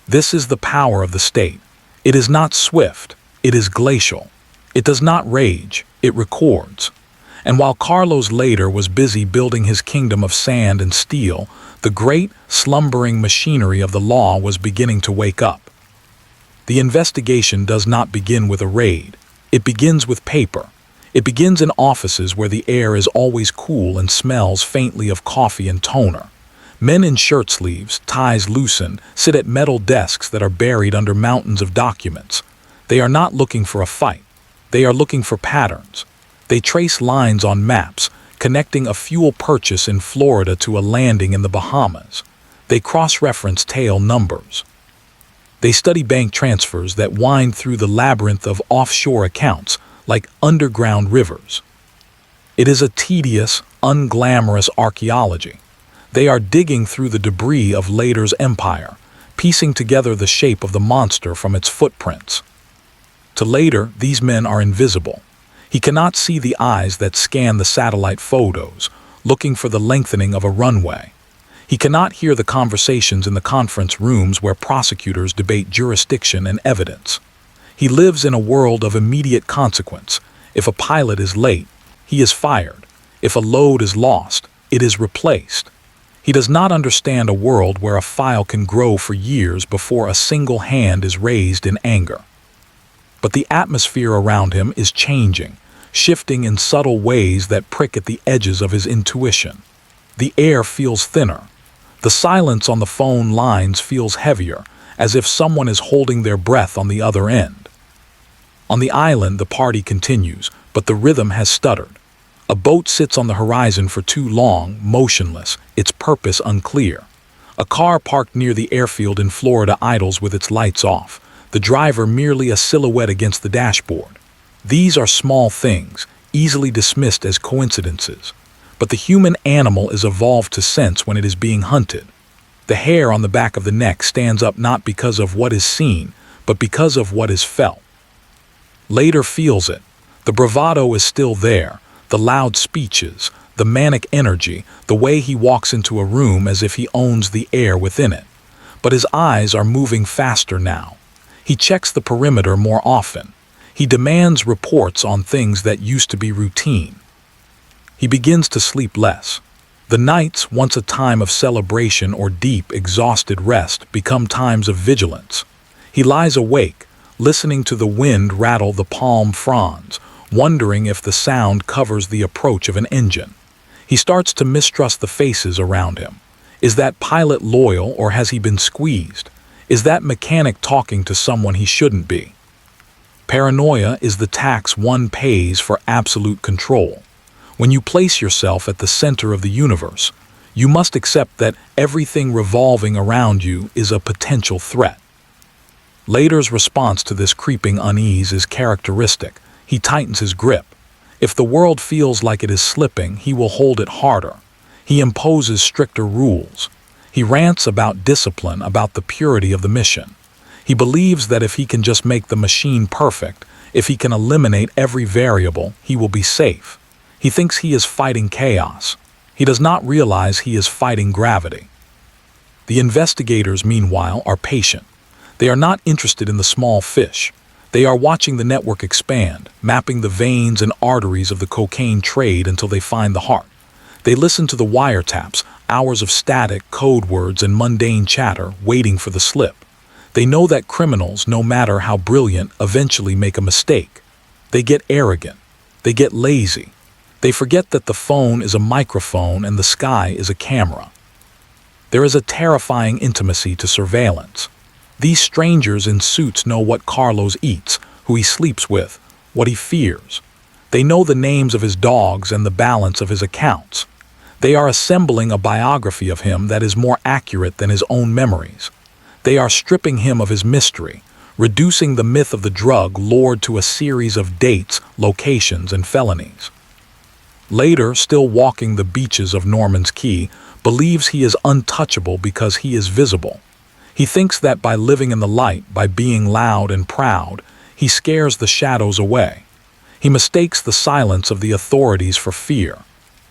This is the power of the state. It is not swift, it is glacial. It does not rage, it records. And while Carlos Lehder was busy building his kingdom of sand and steel, the great, slumbering machinery of the law was beginning to wake up. The investigation does not begin with a raid. It begins with paper. It begins in offices where the air is always cool and smells faintly of coffee and toner. Men in shirt sleeves, ties loosened, sit at metal desks that are buried under mountains of documents. They are not looking for a fight. They are looking for patterns. They trace lines on maps, connecting a fuel purchase in Florida to a landing in the Bahamas. They cross-reference tail numbers. They study bank transfers that wind through the labyrinth of offshore accounts like underground rivers. It is a tedious, unglamorous archaeology. They are digging through the debris of Lehder's empire, piecing together the shape of the monster from its footprints. To Lehder, these men are invisible. He cannot see the eyes that scan the satellite photos, looking for the lengthening of a runway. He cannot hear the conversations in the conference rooms where prosecutors debate jurisdiction and evidence. He lives in a world of immediate consequence. If a pilot is late, he is fired. If a load is lost, it is replaced. He does not understand a world where a file can grow for years before a single hand is raised in anger. But the atmosphere around him is changing, shifting in subtle ways that prick at the edges of his intuition. The air feels thinner. The silence on the phone lines feels heavier, as if someone is holding their breath on the other end. On the island, the party continues, but the rhythm has stuttered. A boat sits on the horizon for too long, motionless, its purpose unclear. A car parked near the airfield in Florida idles with its lights off, the driver merely a silhouette against the dashboard. These are small things, easily dismissed as coincidences. But the human animal is evolved to sense when it is being hunted. The hair on the back of the neck stands up not because of what is seen, but because of what is felt. Lehder feels it. The bravado is still there, the loud speeches, the manic energy, the way he walks into a room as if he owns the air within it. But his eyes are moving faster now. He checks the perimeter more often. He demands reports on things that used to be routine. He begins to sleep less. The nights, once a time of celebration or deep, exhausted rest, become times of vigilance. He lies awake, listening to the wind rattle the palm fronds, wondering if the sound covers the approach of an engine. He starts to mistrust the faces around him. Is that pilot loyal, or has he been squeezed? Is that mechanic talking to someone he shouldn't be? Paranoia is the tax one pays for absolute control. When you place yourself at the center of the universe, you must accept that everything revolving around you is a potential threat. Lehder's response to this creeping unease is characteristic. He tightens his grip. If the world feels like it is slipping, he will hold it harder. He imposes stricter rules. He rants about discipline, about the purity of the mission. He believes that if he can just make the machine perfect, if he can eliminate every variable, he will be safe. He thinks he is fighting chaos. He does not realize he is fighting gravity. The investigators, meanwhile, are patient. They are not interested in the small fish. They are watching the network expand, mapping the veins and arteries of the cocaine trade until they find the heart. They listen to the wiretaps, hours of static, code words, and mundane chatter, waiting for the slip. They know that criminals, no matter how brilliant, eventually make a mistake. They get arrogant. They get lazy. They forget that the phone is a microphone and the sky is a camera. There is a terrifying intimacy to surveillance. These strangers in suits know what Carlos eats, who he sleeps with, what he fears. They know the names of his dogs and the balance of his accounts. They are assembling a biography of him that is more accurate than his own memories. They are stripping him of his mystery, reducing the myth of the drug lord to a series of dates, locations, and felonies. Lehder, still walking the beaches of Norman's Key, believes he is untouchable because he is visible. He thinks that by living in the light, by being loud and proud, he scares the shadows away. He mistakes the silence of the authorities for fear.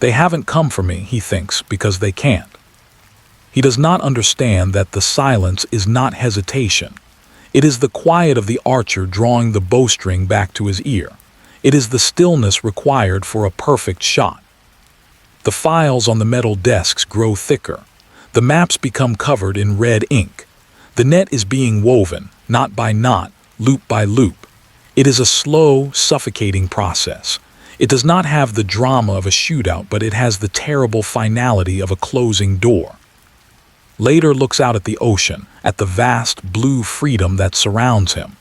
They haven't come for me, he thinks, because they can't. He does not understand that the silence is not hesitation. It is the quiet of the archer drawing the bowstring back to his ear. It is the stillness required for a perfect shot. The files on the metal desks grow thicker. The maps become covered in red ink. The net is being woven, knot by knot, loop by loop. It is a slow, suffocating process. It does not have the drama of a shootout, but it has the terrible finality of a closing door. Lehder looks out at the ocean, at the vast blue freedom that surrounds him.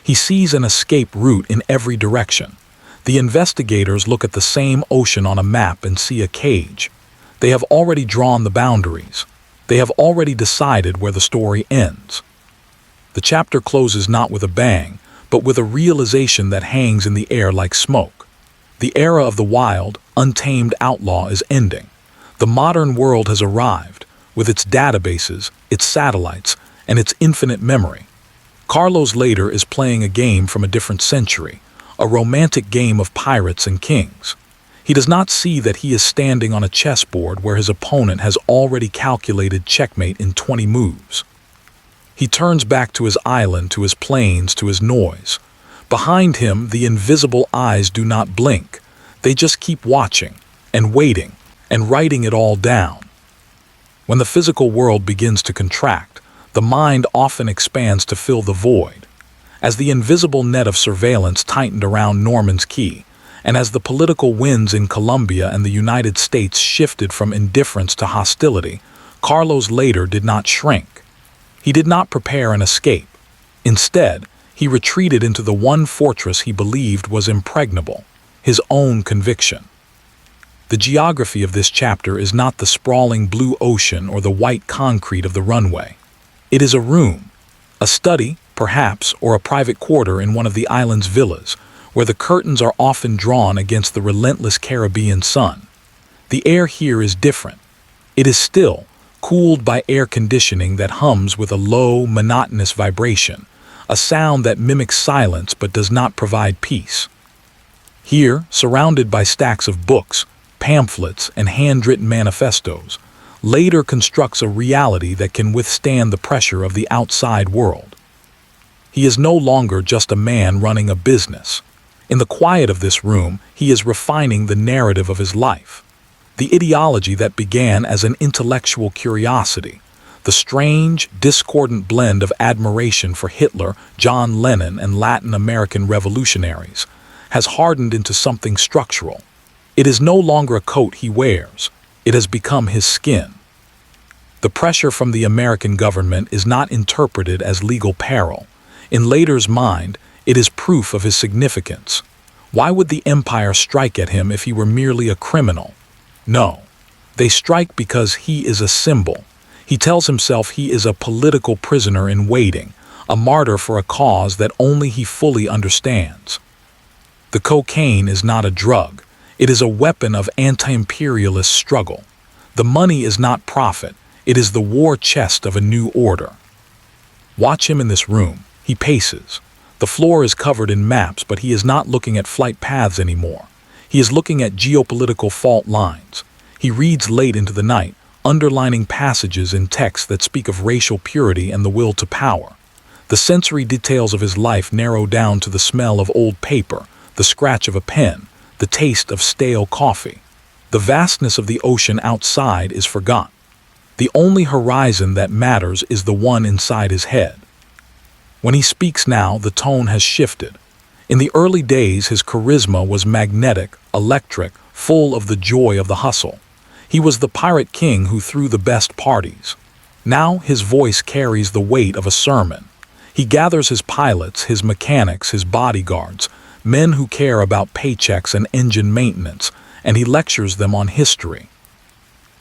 He sees an escape route in every direction. The investigators look at the same ocean on a map and see a cage. They have already drawn the boundaries. They have already decided where the story ends. The chapter closes not with a bang, but with a realization that hangs in the air like smoke. The era of the wild, untamed outlaw is ending. The modern world has arrived, with its databases, its satellites, and its infinite memory. Carlos Lehder is playing a game from a different century, a romantic game of pirates and kings. He does not see that he is standing on a chessboard where his opponent has already calculated checkmate in 20 moves. He turns back to his island, to his planes, to his noise. Behind him, the invisible eyes do not blink. They just keep watching, and waiting, and writing it all down. When the physical world begins to contract, the mind often expands to fill the void. As the invisible net of surveillance tightened around Norman's Key, and as the political winds in Colombia and the United States shifted from indifference to hostility, Carlos Lehder did not shrink. He did not prepare an escape. Instead, he retreated into the one fortress he believed was impregnable, his own conviction. The geography of this chapter is not the sprawling blue ocean or the white concrete of the runway. It is a room, a study, perhaps, or a private quarter in one of the island's villas, where the curtains are often drawn against the relentless Caribbean sun. The air here is different. It is still, cooled by air conditioning that hums with a low, monotonous vibration, a sound that mimics silence but does not provide peace. Here, surrounded by stacks of books, pamphlets, and handwritten manifestos, Lehder constructs a reality that can withstand the pressure of the outside world. He is no longer just a man running a business. In the quiet of this room, he is refining the narrative of his life. The ideology that began as an intellectual curiosity, the strange, discordant blend of admiration for Hitler, John Lennon, and Latin American revolutionaries, has hardened into something structural. It is no longer a coat he wears. It has become his skin. The pressure from the American government is not interpreted as legal peril. In Lehder's mind, it is proof of his significance. Why would the empire strike at him if he were merely a criminal? No. They strike because he is a symbol. He tells himself he is a political prisoner in waiting, a martyr for a cause that only he fully understands. The cocaine is not a drug. It is a weapon of anti-imperialist struggle. The money is not profit. It is the war chest of a new order. Watch him in this room. He paces. The floor is covered in maps, but he is not looking at flight paths anymore. He is looking at geopolitical fault lines. He reads late into the night, underlining passages in texts that speak of racial purity and the will to power. The sensory details of his life narrow down to the smell of old paper, the scratch of a pen, the taste of stale coffee. The vastness of the ocean outside is forgotten. The only horizon that matters is the one inside his head. When he speaks now, the tone has shifted. In the early days, his charisma was magnetic, electric, full of the joy of the hustle. He was the pirate king who threw the best parties. Now his voice carries the weight of a sermon. He gathers his pilots, his mechanics, his bodyguards, men who care about paychecks and engine maintenance, and he lectures them on history.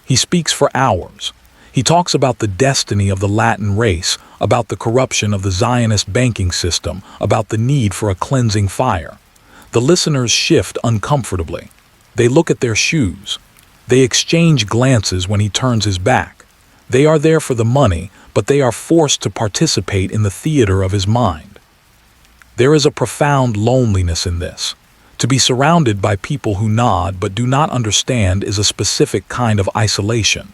He speaks for hours. He talks about the destiny of the Latin race, about the corruption of the Zionist banking system, about the need for a cleansing fire. The listeners shift uncomfortably. They look at their shoes. They exchange glances when he turns his back. They are there for the money, but they are forced to participate in the theater of his mind. There is a profound loneliness in this. To be surrounded by people who nod but do not understand is a specific kind of isolation.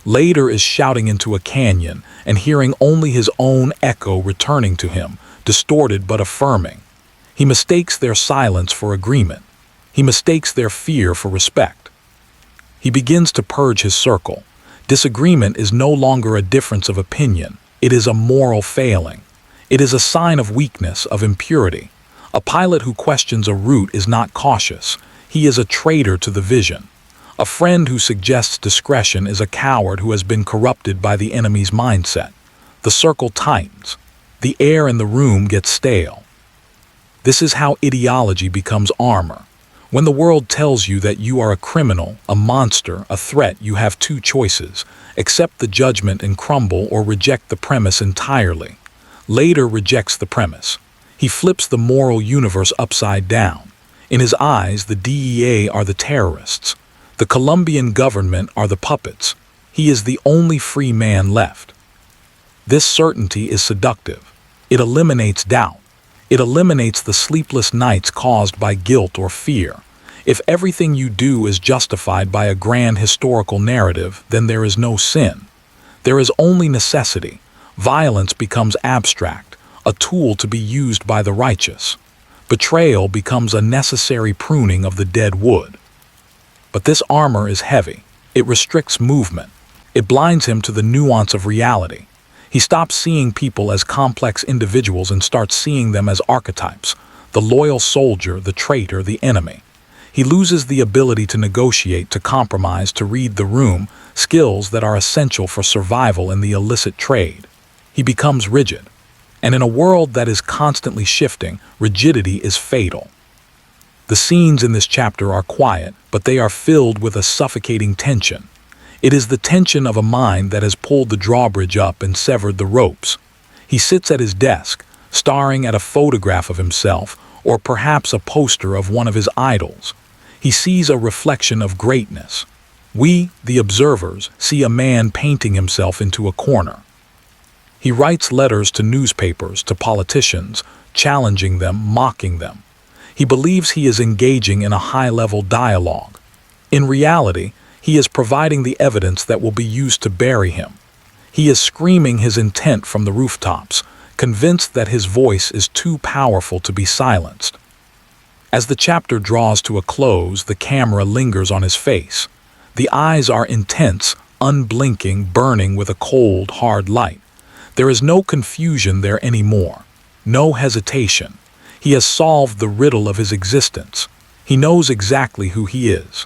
Lehder is shouting into a canyon and hearing only his own echo returning to him, distorted but affirming. He mistakes their silence for agreement. He mistakes their fear for respect. He begins to purge his circle. Disagreement is no longer a difference of opinion. It is a moral failing. It is a sign of weakness, of impurity. A pilot who questions a route is not cautious. He is a traitor to the vision. A friend who suggests discretion is a coward who has been corrupted by the enemy's mindset. The circle tightens. The air in the room gets stale. This is how ideology becomes armor. When the world tells you that you are a criminal, a monster, a threat, you have two choices: accept the judgment and crumble, or reject the premise entirely. Lehder rejects the premise. He flips the moral universe upside down. In his eyes, the DEA are the terrorists. The Colombian government are the puppets. He is the only free man left. This certainty is seductive. It eliminates doubt. It eliminates the sleepless nights caused by guilt or fear. If everything you do is justified by a grand historical narrative, then there is no sin. There is only necessity. Violence becomes abstract, a tool to be used by the righteous. Betrayal becomes a necessary pruning of the dead wood. But this armor is heavy. It restricts movement. It blinds him to the nuance of reality. He stops seeing people as complex individuals and starts seeing them as archetypes: the loyal soldier, the traitor, the enemy. He loses the ability to negotiate, to compromise, to read the room, skills that are essential for survival in the illicit trade. He becomes rigid. And in a world that is constantly shifting, rigidity is fatal. The scenes in this chapter are quiet, but they are filled with a suffocating tension. It is the tension of a mind that has pulled the drawbridge up and severed the ropes. He sits at his desk, staring at a photograph of himself, or perhaps a poster of one of his idols. He sees a reflection of greatness. We, the observers, see a man painting himself into a corner. He writes letters to newspapers, to politicians, challenging them, mocking them. He believes he is engaging in a high-level dialogue. In reality, he is providing the evidence that will be used to bury him. He is screaming his intent from the rooftops, convinced that his voice is too powerful to be silenced. As the chapter draws to a close, the camera lingers on his face. The eyes are intense, unblinking, burning with a cold, hard light. There is no confusion there anymore, no hesitation. He has solved the riddle of his existence. He knows exactly who he is.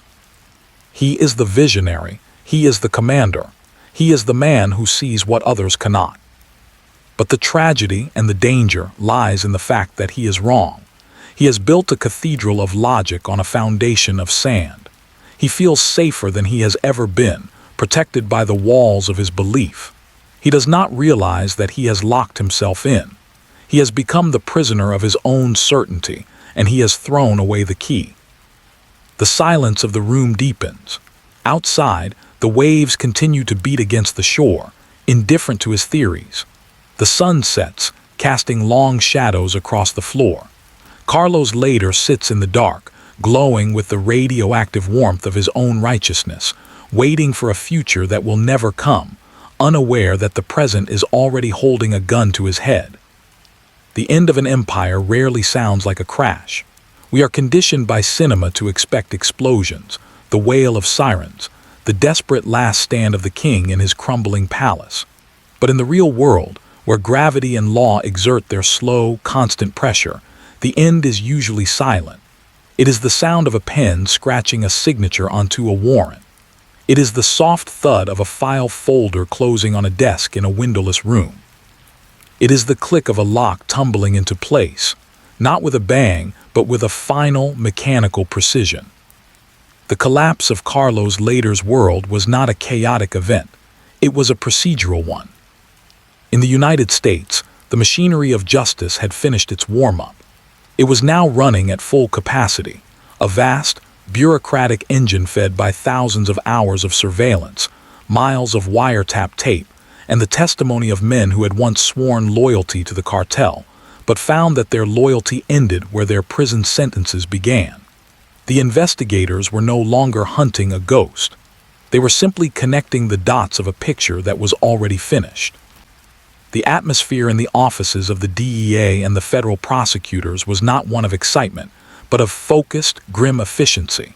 He is the visionary. He is the commander. He is the man who sees what others cannot. But the tragedy and the danger lies in the fact that he is wrong. He has built a cathedral of logic on a foundation of sand. He feels safer than he has ever been, protected by the walls of his belief. He does not realize that he has locked himself in. He has become the prisoner of his own certainty, and he has thrown away the key. The silence of the room deepens. Outside, the waves continue to beat against the shore, indifferent to his theories. The sun sets, casting long shadows across the floor. Carlos Lehder sits in the dark, glowing with the radioactive warmth of his own righteousness, waiting for a future that will never come, unaware that the present is already holding a gun to his head. The end of an empire rarely sounds like a crash. We are conditioned by cinema to expect explosions, the wail of sirens, the desperate last stand of the king in his crumbling palace. But in the real world, where gravity and law exert their slow, constant pressure, the end is usually silent. It is the sound of a pen scratching a signature onto a warrant. It is the soft thud of a file folder closing on a desk in a windowless room. It is the click of a lock tumbling into place, not with a bang, but with a final, mechanical precision. The collapse of Carlos Lehder's world was not a chaotic event. It was a procedural one. In the United States, the machinery of justice had finished its warm-up. It was now running at full capacity, a vast, bureaucratic engine fed by thousands of hours of surveillance, miles of wiretap tape, and the testimony of men who had once sworn loyalty to the cartel, but found that their loyalty ended where their prison sentences began. The investigators were no longer hunting a ghost. They were simply connecting the dots of a picture that was already finished. The atmosphere in the offices of the DEA and the federal prosecutors was not one of excitement, but of focused, grim efficiency.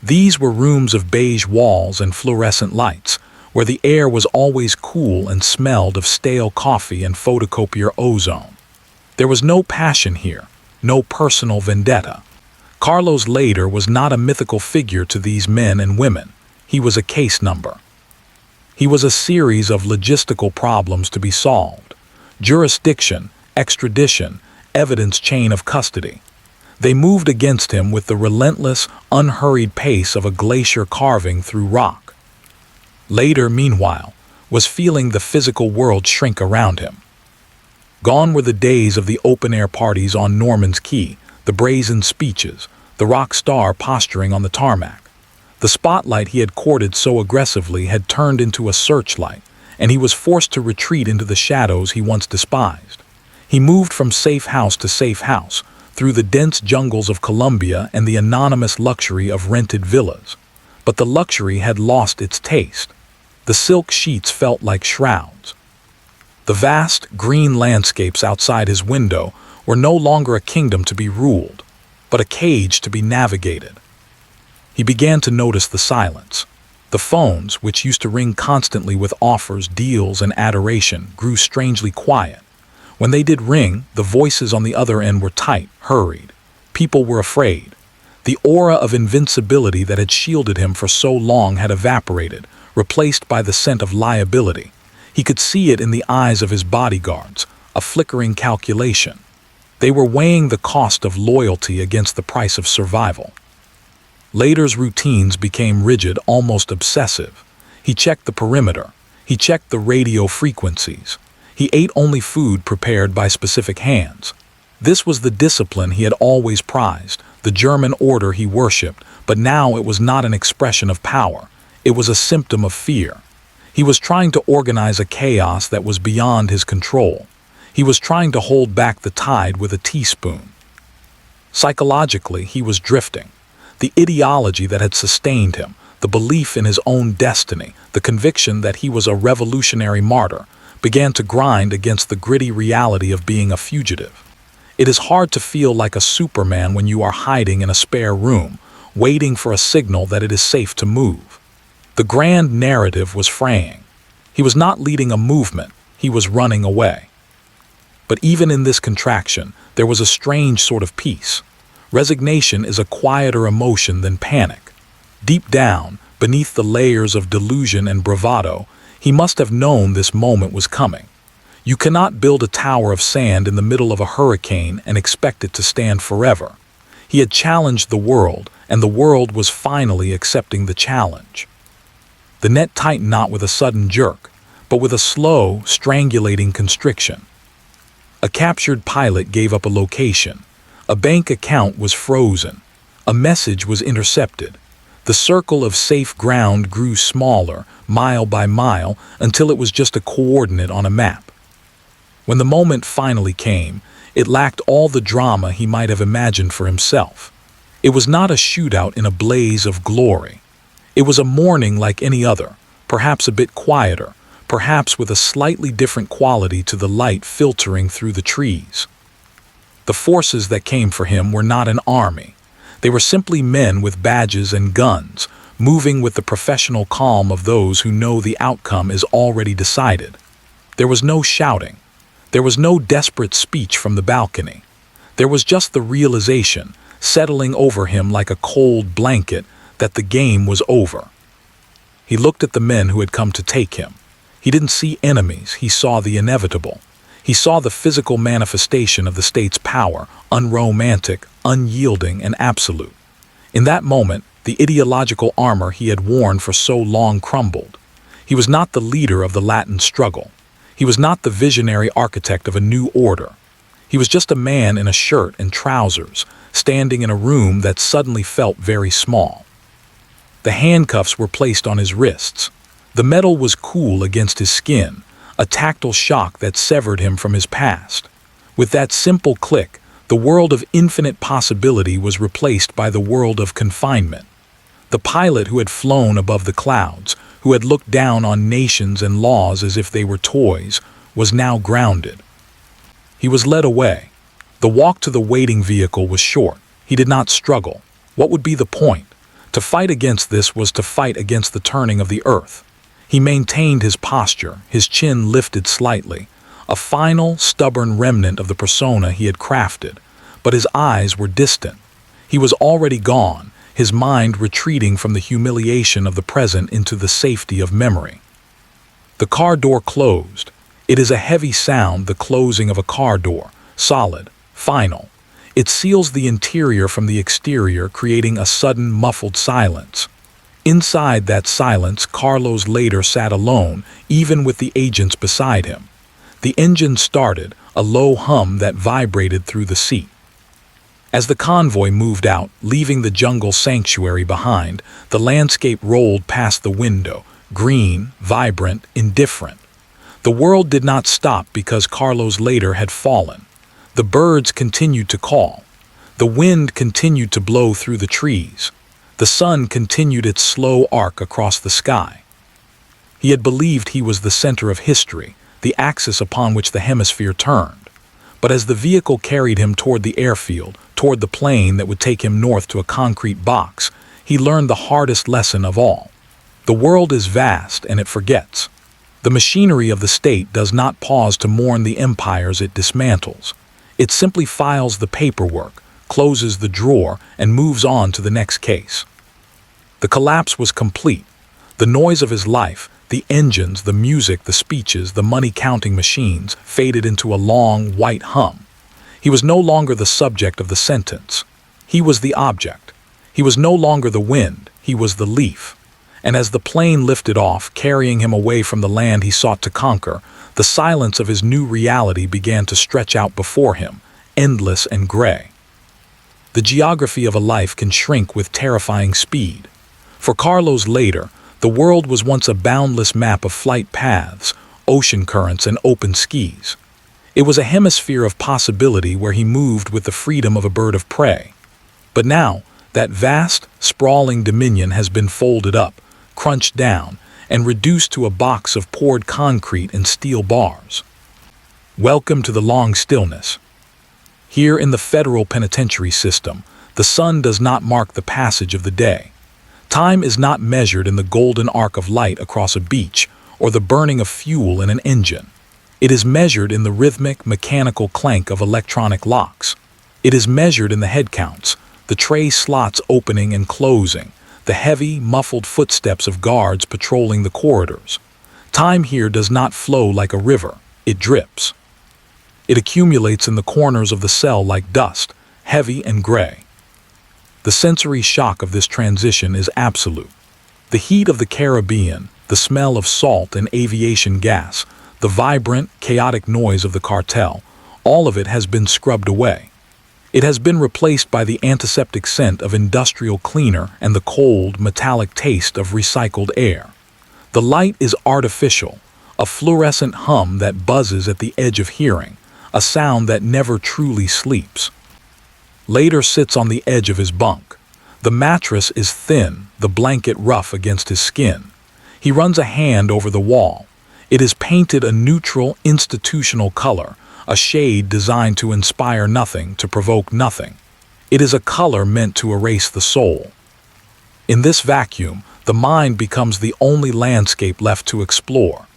These were rooms of beige walls and fluorescent lights, where the air was always cool and smelled of stale coffee and photocopier ozone. There was no passion here, no personal vendetta. Carlos Lehder was not a mythical figure to these men and women. He was a case number. He was a series of logistical problems to be solved. Jurisdiction, extradition, evidence chain of custody. They moved against him with the relentless, unhurried pace of a glacier carving through rock. Lehder, meanwhile, was feeling the physical world shrink around him. Gone were the days of the open-air parties on Norman's Key, the brazen speeches, the rock star posturing on the tarmac. The spotlight he had courted so aggressively had turned into a searchlight, and he was forced to retreat into the shadows he once despised. He moved from safe house to safe house, through the dense jungles of Colombia and the anonymous luxury of rented villas. But the luxury had lost its taste. The silk sheets felt like shrouds. The vast, green landscapes outside his window were no longer a kingdom to be ruled, but a cage to be navigated. He began to notice the silence. The phones, which used to ring constantly with offers, deals, and adoration, grew strangely quiet. When they did ring, the voices on the other end were tight, hurried. People were afraid. The aura of invincibility that had shielded him for so long had evaporated, replaced by the scent of liability. He could see it in the eyes of his bodyguards, a flickering calculation. They were weighing the cost of loyalty against the price of survival. Lehder's routines became rigid, almost obsessive. He checked the perimeter. He checked the radio frequencies. He ate only food prepared by specific hands. This was the discipline he had always prized, the German order he worshipped, but now it was not an expression of power. It was a symptom of fear. He was trying to organize a chaos that was beyond his control. He was trying to hold back the tide with a teaspoon. Psychologically, he was drifting. The ideology that had sustained him, the belief in his own destiny, the conviction that he was a revolutionary martyr, began to grind against the gritty reality of being a fugitive. It is hard to feel like a Superman when you are hiding in a spare room, waiting for a signal that it is safe to move. The grand narrative was fraying. He was not leading a movement, he was running away. But even in this contraction, there was a strange sort of peace. Resignation is a quieter emotion than panic. Deep down, beneath the layers of delusion and bravado, he must have known this moment was coming. You cannot build a tower of sand in the middle of a hurricane and expect it to stand forever. He had challenged the world, and the world was finally accepting the challenge. The net tightened not with a sudden jerk, but with a slow, strangulating constriction. A captured pilot gave up a location. A bank account was frozen. A message was intercepted. The circle of safe ground grew smaller, mile by mile, until it was just a coordinate on a map. When the moment finally came, it lacked all the drama he might have imagined for himself. It was not a shootout in a blaze of glory. It was a morning like any other, perhaps a bit quieter, perhaps with a slightly different quality to the light filtering through the trees. The forces that came for him were not an army. They were simply men with badges and guns, moving with the professional calm of those who know the outcome is already decided. There was no shouting. There was no desperate speech from the balcony. There was just the realization, settling over him like a cold blanket, that the game was over. He looked at the men who had come to take him. He didn't see enemies, he saw the inevitable. He saw the physical manifestation of the state's power, unromantic, unyielding, and absolute. In that moment, the ideological armor he had worn for so long crumbled. He was not the leader of the Latin struggle. He was not the visionary architect of a new order. He was just a man in a shirt and trousers, standing in a room that suddenly felt very small. The handcuffs were placed on his wrists. The metal was cool against his skin, a tactile shock that severed him from his past. With that simple click, the world of infinite possibility was replaced by the world of confinement. The pilot who had flown above the clouds, who had looked down on nations and laws as if they were toys, was now grounded. He was led away. The walk to the waiting vehicle was short. He did not struggle. What would be the point? To fight against this was to fight against the turning of the earth. He maintained his posture, his chin lifted slightly, a final, stubborn remnant of the persona he had crafted, but his eyes were distant. He was already gone, his mind retreating from the humiliation of the present into the safety of memory. The car door closed. It is a heavy sound, the closing of a car door, solid, final. It seals the interior from the exterior, creating a sudden, muffled silence. Inside that silence, Carlos Lehder sat alone, even with the agents beside him. The engine started, a low hum that vibrated through the seat. As the convoy moved out, leaving the jungle sanctuary behind, the landscape rolled past the window, green, vibrant, indifferent. The world did not stop because Carlos Lehder had fallen. The birds continued to call. The wind continued to blow through the trees. The sun continued its slow arc across the sky. He had believed he was the center of history, the axis upon which the hemisphere turned. But as the vehicle carried him toward the airfield, toward the plane that would take him north to a concrete box, he learned the hardest lesson of all. The world is vast and it forgets. The machinery of the state does not pause to mourn the empires it dismantles. It simply files the paperwork, closes the drawer, and moves on to the next case. The collapse was complete. The noise of his life, the engines, the music, the speeches, the money-counting machines, faded into a long, white hum. He was no longer the subject of the sentence. He was the object. He was no longer the wind. He was the leaf. And as the plane lifted off, carrying him away from the land he sought to conquer, the silence of his new reality began to stretch out before him, endless and gray. The geography of a life can shrink with terrifying speed. For Carlos Lehder, the world was once a boundless map of flight paths, ocean currents, and open skis. It was a hemisphere of possibility where he moved with the freedom of a bird of prey. But now, that vast, sprawling dominion has been folded up, crunched down, and reduced to a box of poured concrete and steel bars. Welcome to the long stillness. Here in the federal penitentiary system, the sun does not mark the passage of the day. Time is not measured in the golden arc of light across a beach or the burning of fuel in an engine. It is measured in the rhythmic, mechanical clank of electronic locks. It is measured in the head counts, the tray slots opening and closing, the heavy, muffled footsteps of guards patrolling the corridors. Time here does not flow like a river, it drips. It accumulates in the corners of the cell like dust, heavy and gray. The sensory shock of this transition is absolute. The heat of the Caribbean, the smell of salt and aviation gas, the vibrant, chaotic noise of the cartel, all of it has been scrubbed away. It has been replaced by the antiseptic scent of industrial cleaner and the cold, metallic taste of recycled air. The light is artificial, a fluorescent hum that buzzes at the edge of hearing, a sound that never truly sleeps. Lehder sits on the edge of his bunk. The mattress is thin, the blanket rough against his skin. He runs a hand over the wall. It is painted a neutral, institutional color, a shade designed to inspire nothing, to provoke nothing. It is a color meant to erase the soul. In this vacuum, the mind becomes the only landscape left to explore,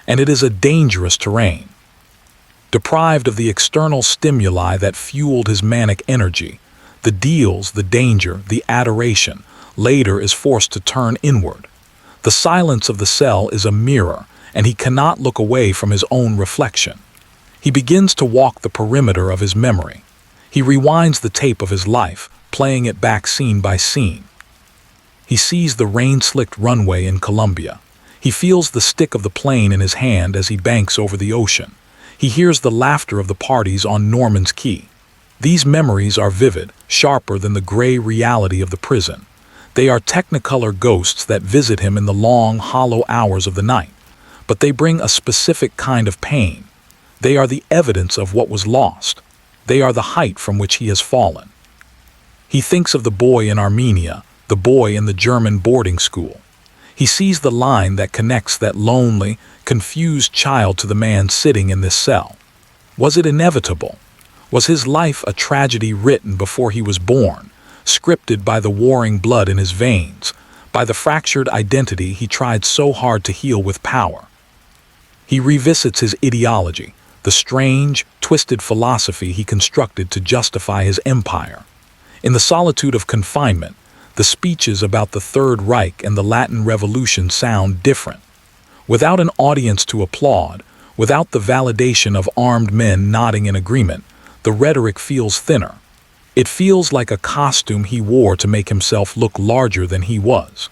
and it is a dangerous terrain. Deprived of the external stimuli that fueled his manic energy, the deals, the danger, the adoration, Lehder is forced to turn inward. The silence of the cell is a mirror, and he cannot look away from his own reflection. He begins to walk the perimeter of his memory. He rewinds the tape of his life, playing it back scene by scene. He sees the rain-slicked runway in Colombia. He feels the stick of the plane in his hand as he banks over the ocean. He hears the laughter of the parties on Norman's Key. These memories are vivid, sharper than the gray reality of the prison. They are technicolor ghosts that visit him in the long, hollow hours of the night. But they bring a specific kind of pain. They are the evidence of what was lost. They are the height from which he has fallen. He thinks of the boy in Armenia, the boy in the German boarding school. He sees the line that connects that lonely, confused child to the man sitting in this cell. Was it inevitable? Was his life a tragedy written before he was born, scripted by the warring blood in his veins, by the fractured identity he tried so hard to heal with power? He revisits his ideology, the strange, twisted philosophy he constructed to justify his empire. In the solitude of confinement, the speeches about the Third Reich and the Latin Revolution sound different. Without an audience to applaud, without the validation of armed men nodding in agreement, the rhetoric feels thinner. It feels like a costume he wore to make himself look larger than he was.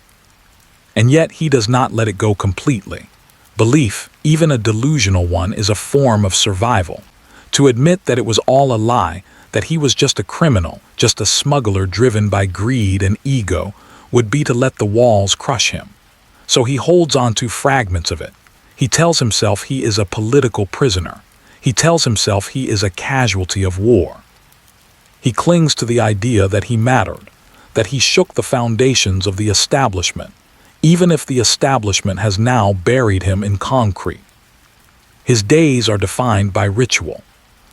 And yet he does not let it go completely. Belief, even a delusional one, is a form of survival. To admit that it was all a lie, that he was just a criminal, just a smuggler driven by greed and ego, would be to let the walls crush him. So he holds on to fragments of it. He tells himself he is a political prisoner. He tells himself he is a casualty of war. He clings to the idea that he mattered, that he shook the foundations of the establishment, even if the establishment has now buried him in concrete. His days are defined by ritual.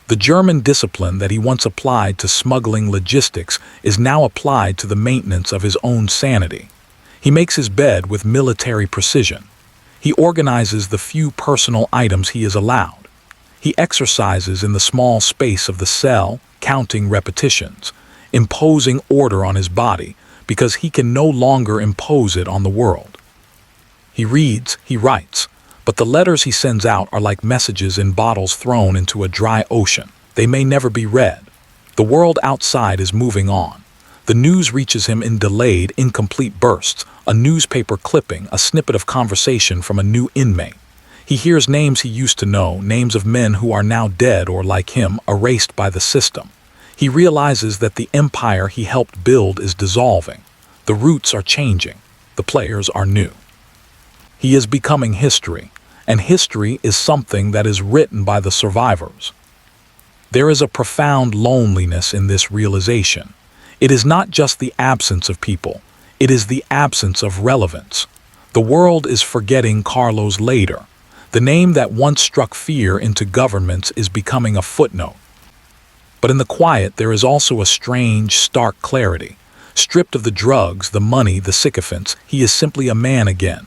The German discipline that he once applied to smuggling logistics is now applied to the maintenance of his own sanity. He makes his bed with military precision. He organizes the few personal items he is allowed. He exercises in the small space of the cell, counting repetitions, imposing order on his body because he can no longer impose it on the world. He reads, he writes, but the letters he sends out are like messages in bottles thrown into a dry ocean. They may never be read. The world outside is moving on. The news reaches him in delayed, incomplete bursts, a newspaper clipping, a snippet of conversation from a new inmate. He hears names he used to know, names of men who are now dead or, like him, erased by the system. He realizes that the empire he helped build is dissolving. The roots are changing. The players are new. He is becoming history, and history is something that is written by the survivors. There is a profound loneliness in this realization. It is not just the absence of people, it is the absence of relevance. The world is forgetting Carlos Lehder. The name that once struck fear into governments is becoming a footnote. But in the quiet there is also a strange, stark clarity. Stripped of the drugs, the money, the sycophants, he is simply a man again.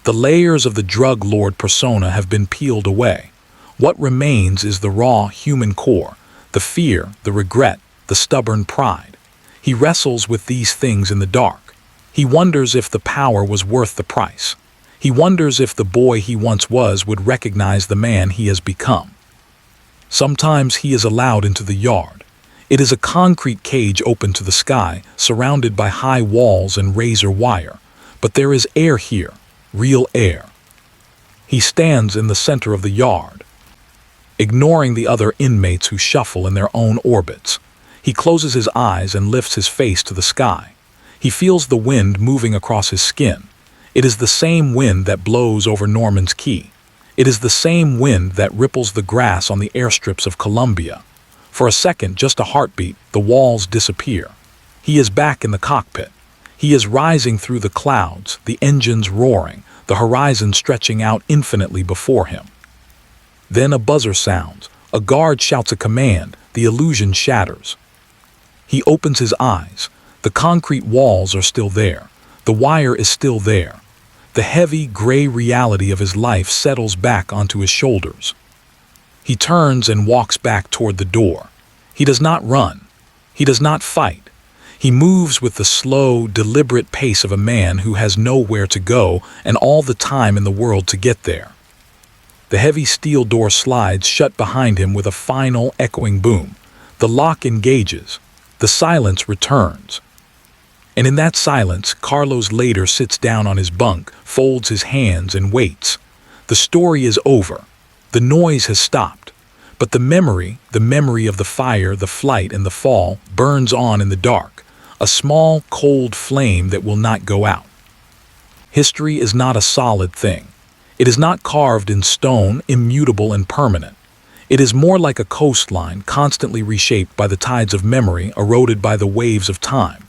The layers of the drug lord persona have been peeled away. What remains is the raw human core, the fear, the regret, the stubborn pride. He wrestles with these things in the dark. He wonders if the power was worth the price. He wonders if the boy he once was would recognize the man he has become. Sometimes he is allowed into the yard. It is a concrete cage open to the sky, surrounded by high walls and razor wire. But there is air here, real air. He stands in the center of the yard, ignoring the other inmates who shuffle in their own orbits. He closes his eyes and lifts his face to the sky. He feels the wind moving across his skin. It is the same wind that blows over Norman's Key. It is the same wind that ripples the grass on the airstrips of Colombia. For a second, just a heartbeat, the walls disappear. He is back in the cockpit. He is rising through the clouds, the engines roaring, the horizon stretching out infinitely before him. Then a buzzer sounds. A guard shouts a command. The illusion shatters. He opens his eyes. The concrete walls are still there. The wire is still there. The heavy, gray reality of his life settles back onto his shoulders. He turns and walks back toward the door. He does not run. He does not fight. He moves with the slow, deliberate pace of a man who has nowhere to go and all the time in the world to get there. The heavy steel door slides shut behind him with a final, echoing boom. The lock engages. The silence returns. And in that silence, Carlos Lehder sits down on his bunk, folds his hands, and waits. The story is over. The noise has stopped. But the memory of the fire, the flight, and the fall burns on in the dark, a small, cold flame that will not go out. History is not a solid thing. It is not carved in stone, immutable and permanent. It is more like a coastline, constantly reshaped by the tides of memory, eroded by the waves of time.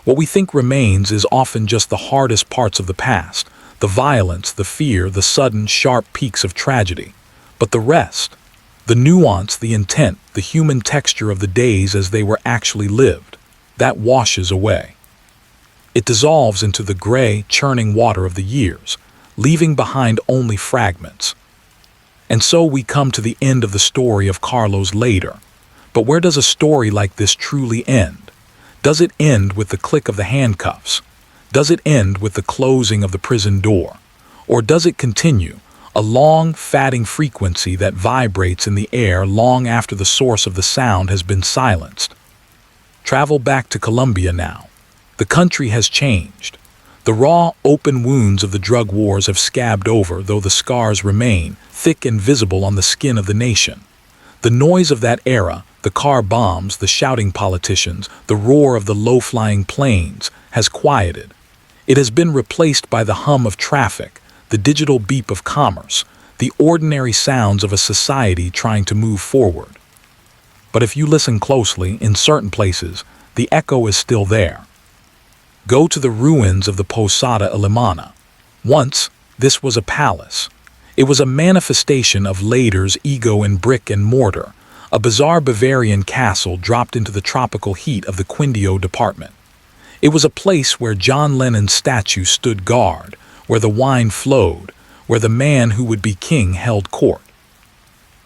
What we think remains is often just the hardest parts of the past, the violence, the fear, the sudden, sharp peaks of tragedy. But the rest, the nuance, the intent, the human texture of the days as they were actually lived, that washes away. It dissolves into the gray, churning water of the years, leaving behind only fragments. And so we come to the end of the story of Carlos Lehder. But where does a story like this truly end? Does it end with the click of the handcuffs? Does it end with the closing of the prison door? Or does it continue, a long, fatting frequency that vibrates in the air long after the source of the sound has been silenced? Travel back to Colombia now. The country has changed. The raw, open wounds of the drug wars have scabbed over, though the scars remain, thick and visible on the skin of the nation. The noise of that era, the car bombs, the shouting politicians, the roar of the low-flying planes, has quieted. It has been replaced by the hum of traffic, the digital beep of commerce, the ordinary sounds of a society trying to move forward. But if you listen closely, in certain places, the echo is still there. Go to the ruins of the Posada Alemana. Once, this was a palace. It was a manifestation of Lehder's ego in brick and mortar, a bizarre Bavarian castle dropped into the tropical heat of the Quindio department. It was a place where John Lennon's statue stood guard, where the wine flowed, where the man who would be king held court.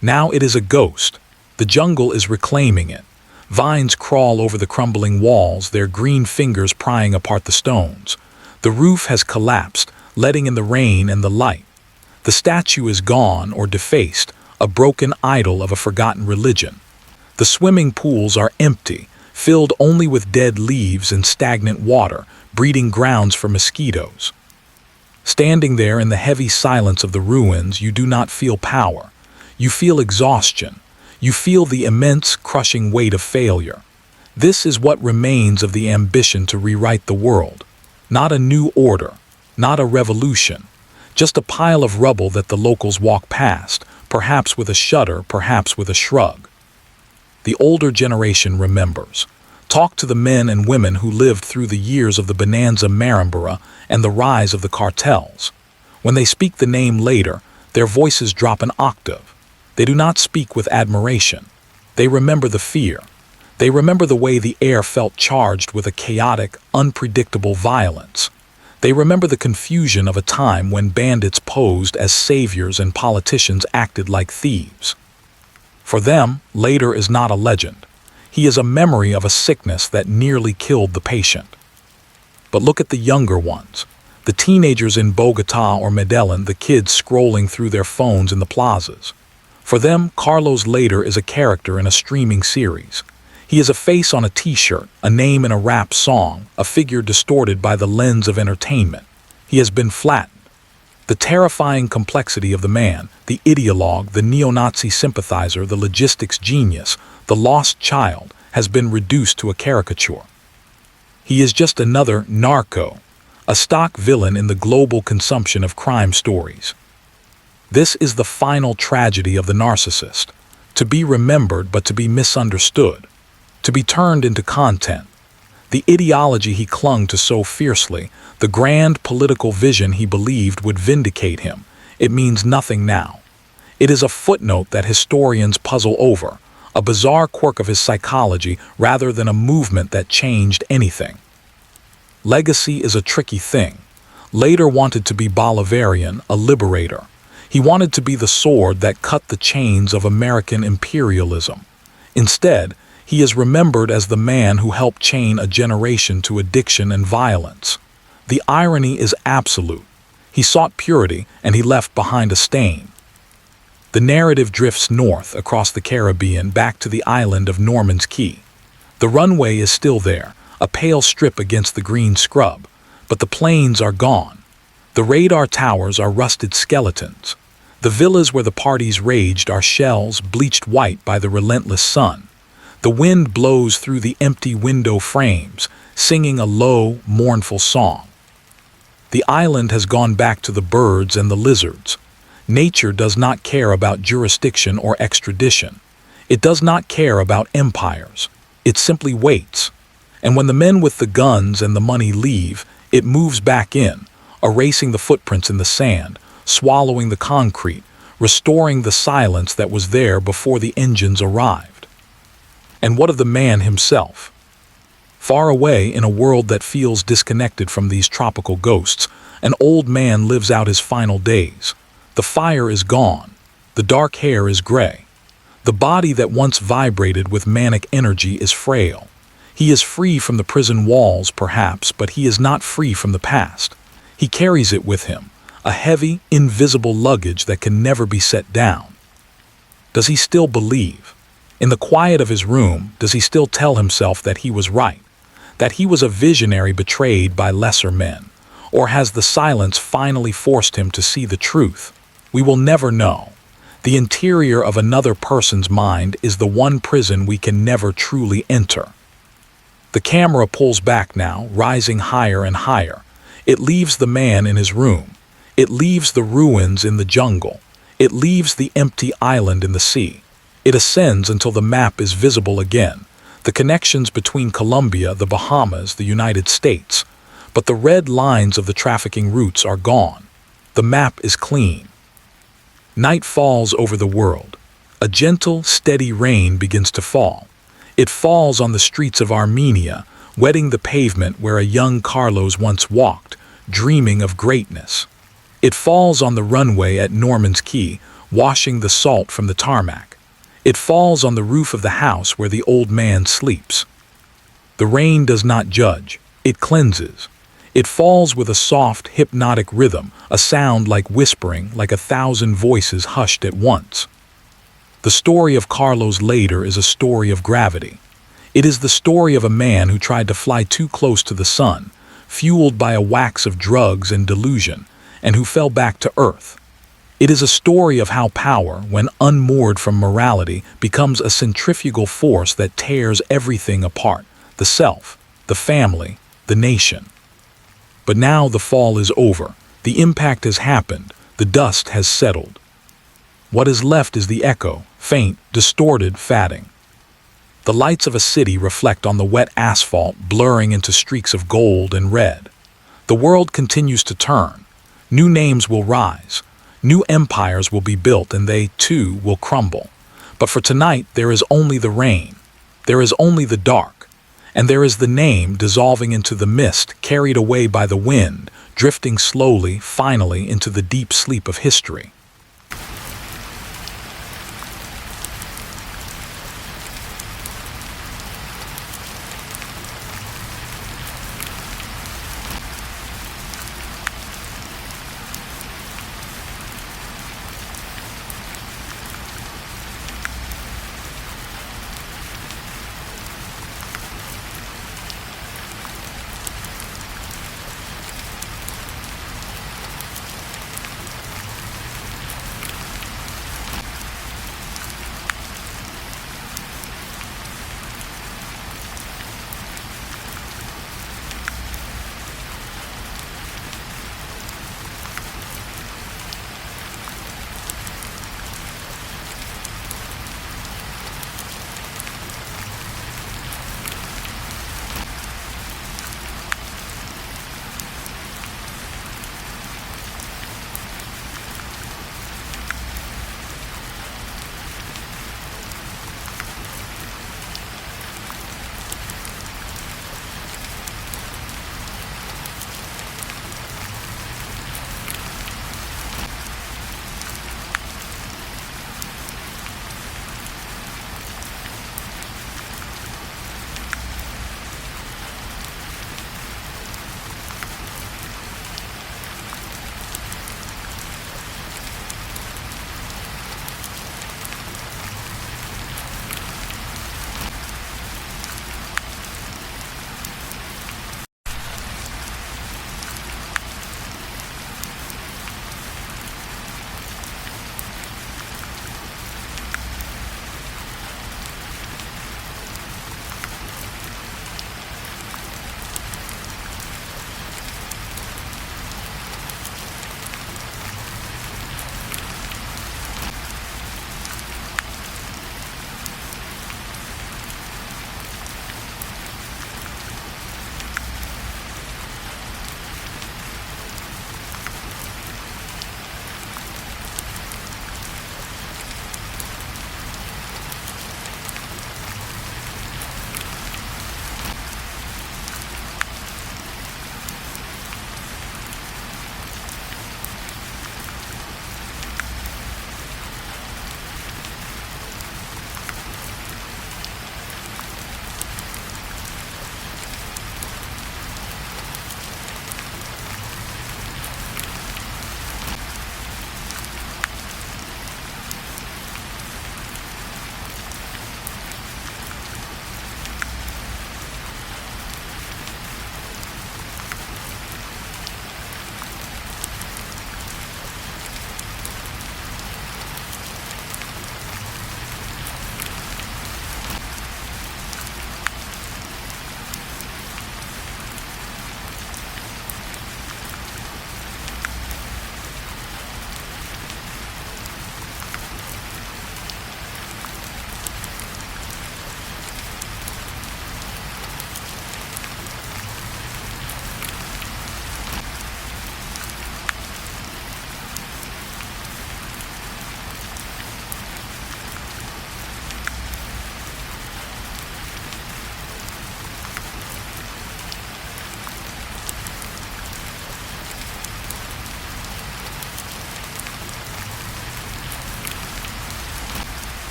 Now it is a ghost. The jungle is reclaiming it. Vines crawl over the crumbling walls, their green fingers prying apart the stones. The roof has collapsed, letting in the rain and the light. The statue is gone or defaced, a broken idol of a forgotten religion. The swimming pools are empty, filled only with dead leaves and stagnant water, breeding grounds for mosquitoes. Standing there in the heavy silence of the ruins, you do not feel power. You feel exhaustion. You feel the immense, crushing weight of failure. This is what remains of the ambition to rewrite the world. Not a new order, not a revolution, just a pile of rubble that the locals walk past, perhaps with a shudder, perhaps with a shrug. The older generation remembers. Talk to the men and women who lived through the years of the Bonanza Marambara and the rise of the cartels. When they speak the name Lehder, their voices drop an octave. They do not speak with admiration. They remember the fear. They remember the way the air felt charged with a chaotic, unpredictable violence. They remember the confusion of a time when bandits posed as saviors and politicians acted like thieves. For them, Lehder is not a legend. He is a memory of a sickness that nearly killed the patient. But look at the younger ones. The teenagers in Bogota or Medellín, the kids scrolling through their phones in the plazas. For them, Carlos Lehder is a character in a streaming series. He is a face on a t-shirt, a name in a rap song, a figure distorted by the lens of entertainment. He has been flattened. The terrifying complexity of the man, the ideologue, the neo-Nazi sympathizer, the logistics genius, the lost child, has been reduced to a caricature. He is just another narco, a stock villain in the global consumption of crime stories. This is the final tragedy of the narcissist, to be remembered but to be misunderstood, to be turned into content. The ideology he clung to so fiercely, the grand political vision he believed would vindicate him, it means nothing now. It is a footnote that historians puzzle over, a bizarre quirk of his psychology rather than a movement that changed anything. Legacy is a tricky thing. Lehder wanted to be Bolivarian, a liberator. He wanted to be the sword that cut the chains of American imperialism. Instead, he is remembered as the man who helped chain a generation to addiction and violence. The irony is absolute. He sought purity and he left behind a stain. The narrative drifts north across the Caribbean back to the island of Norman's Key. The runway is still there, a pale strip against the green scrub, but the planes are gone. The radar towers are rusted skeletons. The villas where the parties raged are shells bleached white by the relentless sun. The wind blows through the empty window frames, singing a low, mournful song. The island has gone back to the birds and the lizards. Nature does not care about jurisdiction or extradition. It does not care about empires. It simply waits. And when the men with the guns and the money leave, it moves back in, erasing the footprints in the sand, swallowing the concrete, restoring the silence that was there before the engines arrived. And what of the man himself? Far away in a world that feels disconnected from these tropical ghosts, an old man lives out his final days. The fire is gone. The dark hair is gray. The body that once vibrated with manic energy is frail. He is free from the prison walls, perhaps, but he is not free from the past. He carries it with him, a heavy, invisible luggage that can never be set down. Does he still believe? In the quiet of his room, does he still tell himself that he was right, that he was a visionary betrayed by lesser men? Or has the silence finally forced him to see the truth? We will never know. The interior of another person's mind is the one prison we can never truly enter. The camera pulls back now, rising higher and higher. It leaves the man in his room. It leaves the ruins in the jungle. It leaves the empty island in the sea. It ascends until the map is visible again, the connections between Colombia, the Bahamas, the United States. But the red lines of the trafficking routes are gone. The map is clean. Night falls over the world. A gentle, steady rain begins to fall. It falls on the streets of Armenia, wetting the pavement where a young Carlos once walked, dreaming of greatness. It falls on the runway at Norman's Key, washing the salt from the tarmac. It falls on the roof of the house where the old man sleeps. The rain does not judge. It cleanses. It falls with a soft, hypnotic rhythm, a sound like whispering, like 1,000 voices hushed at once. The story of Carlos Lehder is a story of gravity. It is the story of a man who tried to fly too close to the sun, fueled by a wax of drugs and delusion, and who fell back to earth. It is a story of how power, when unmoored from morality, becomes a centrifugal force that tears everything apart, the self, the family, the nation. But now the fall is over. The impact has happened. The dust has settled. What is left is the echo, faint, distorted, fading. The lights of a city reflect on the wet asphalt, blurring into streaks of gold and red. The world continues to turn. New names will rise. New empires will be built, and they, too, will crumble. But for tonight, there is only the rain. There is only the dark. And there is the name dissolving into the mist, carried away by the wind, drifting slowly, finally, into the deep sleep of history.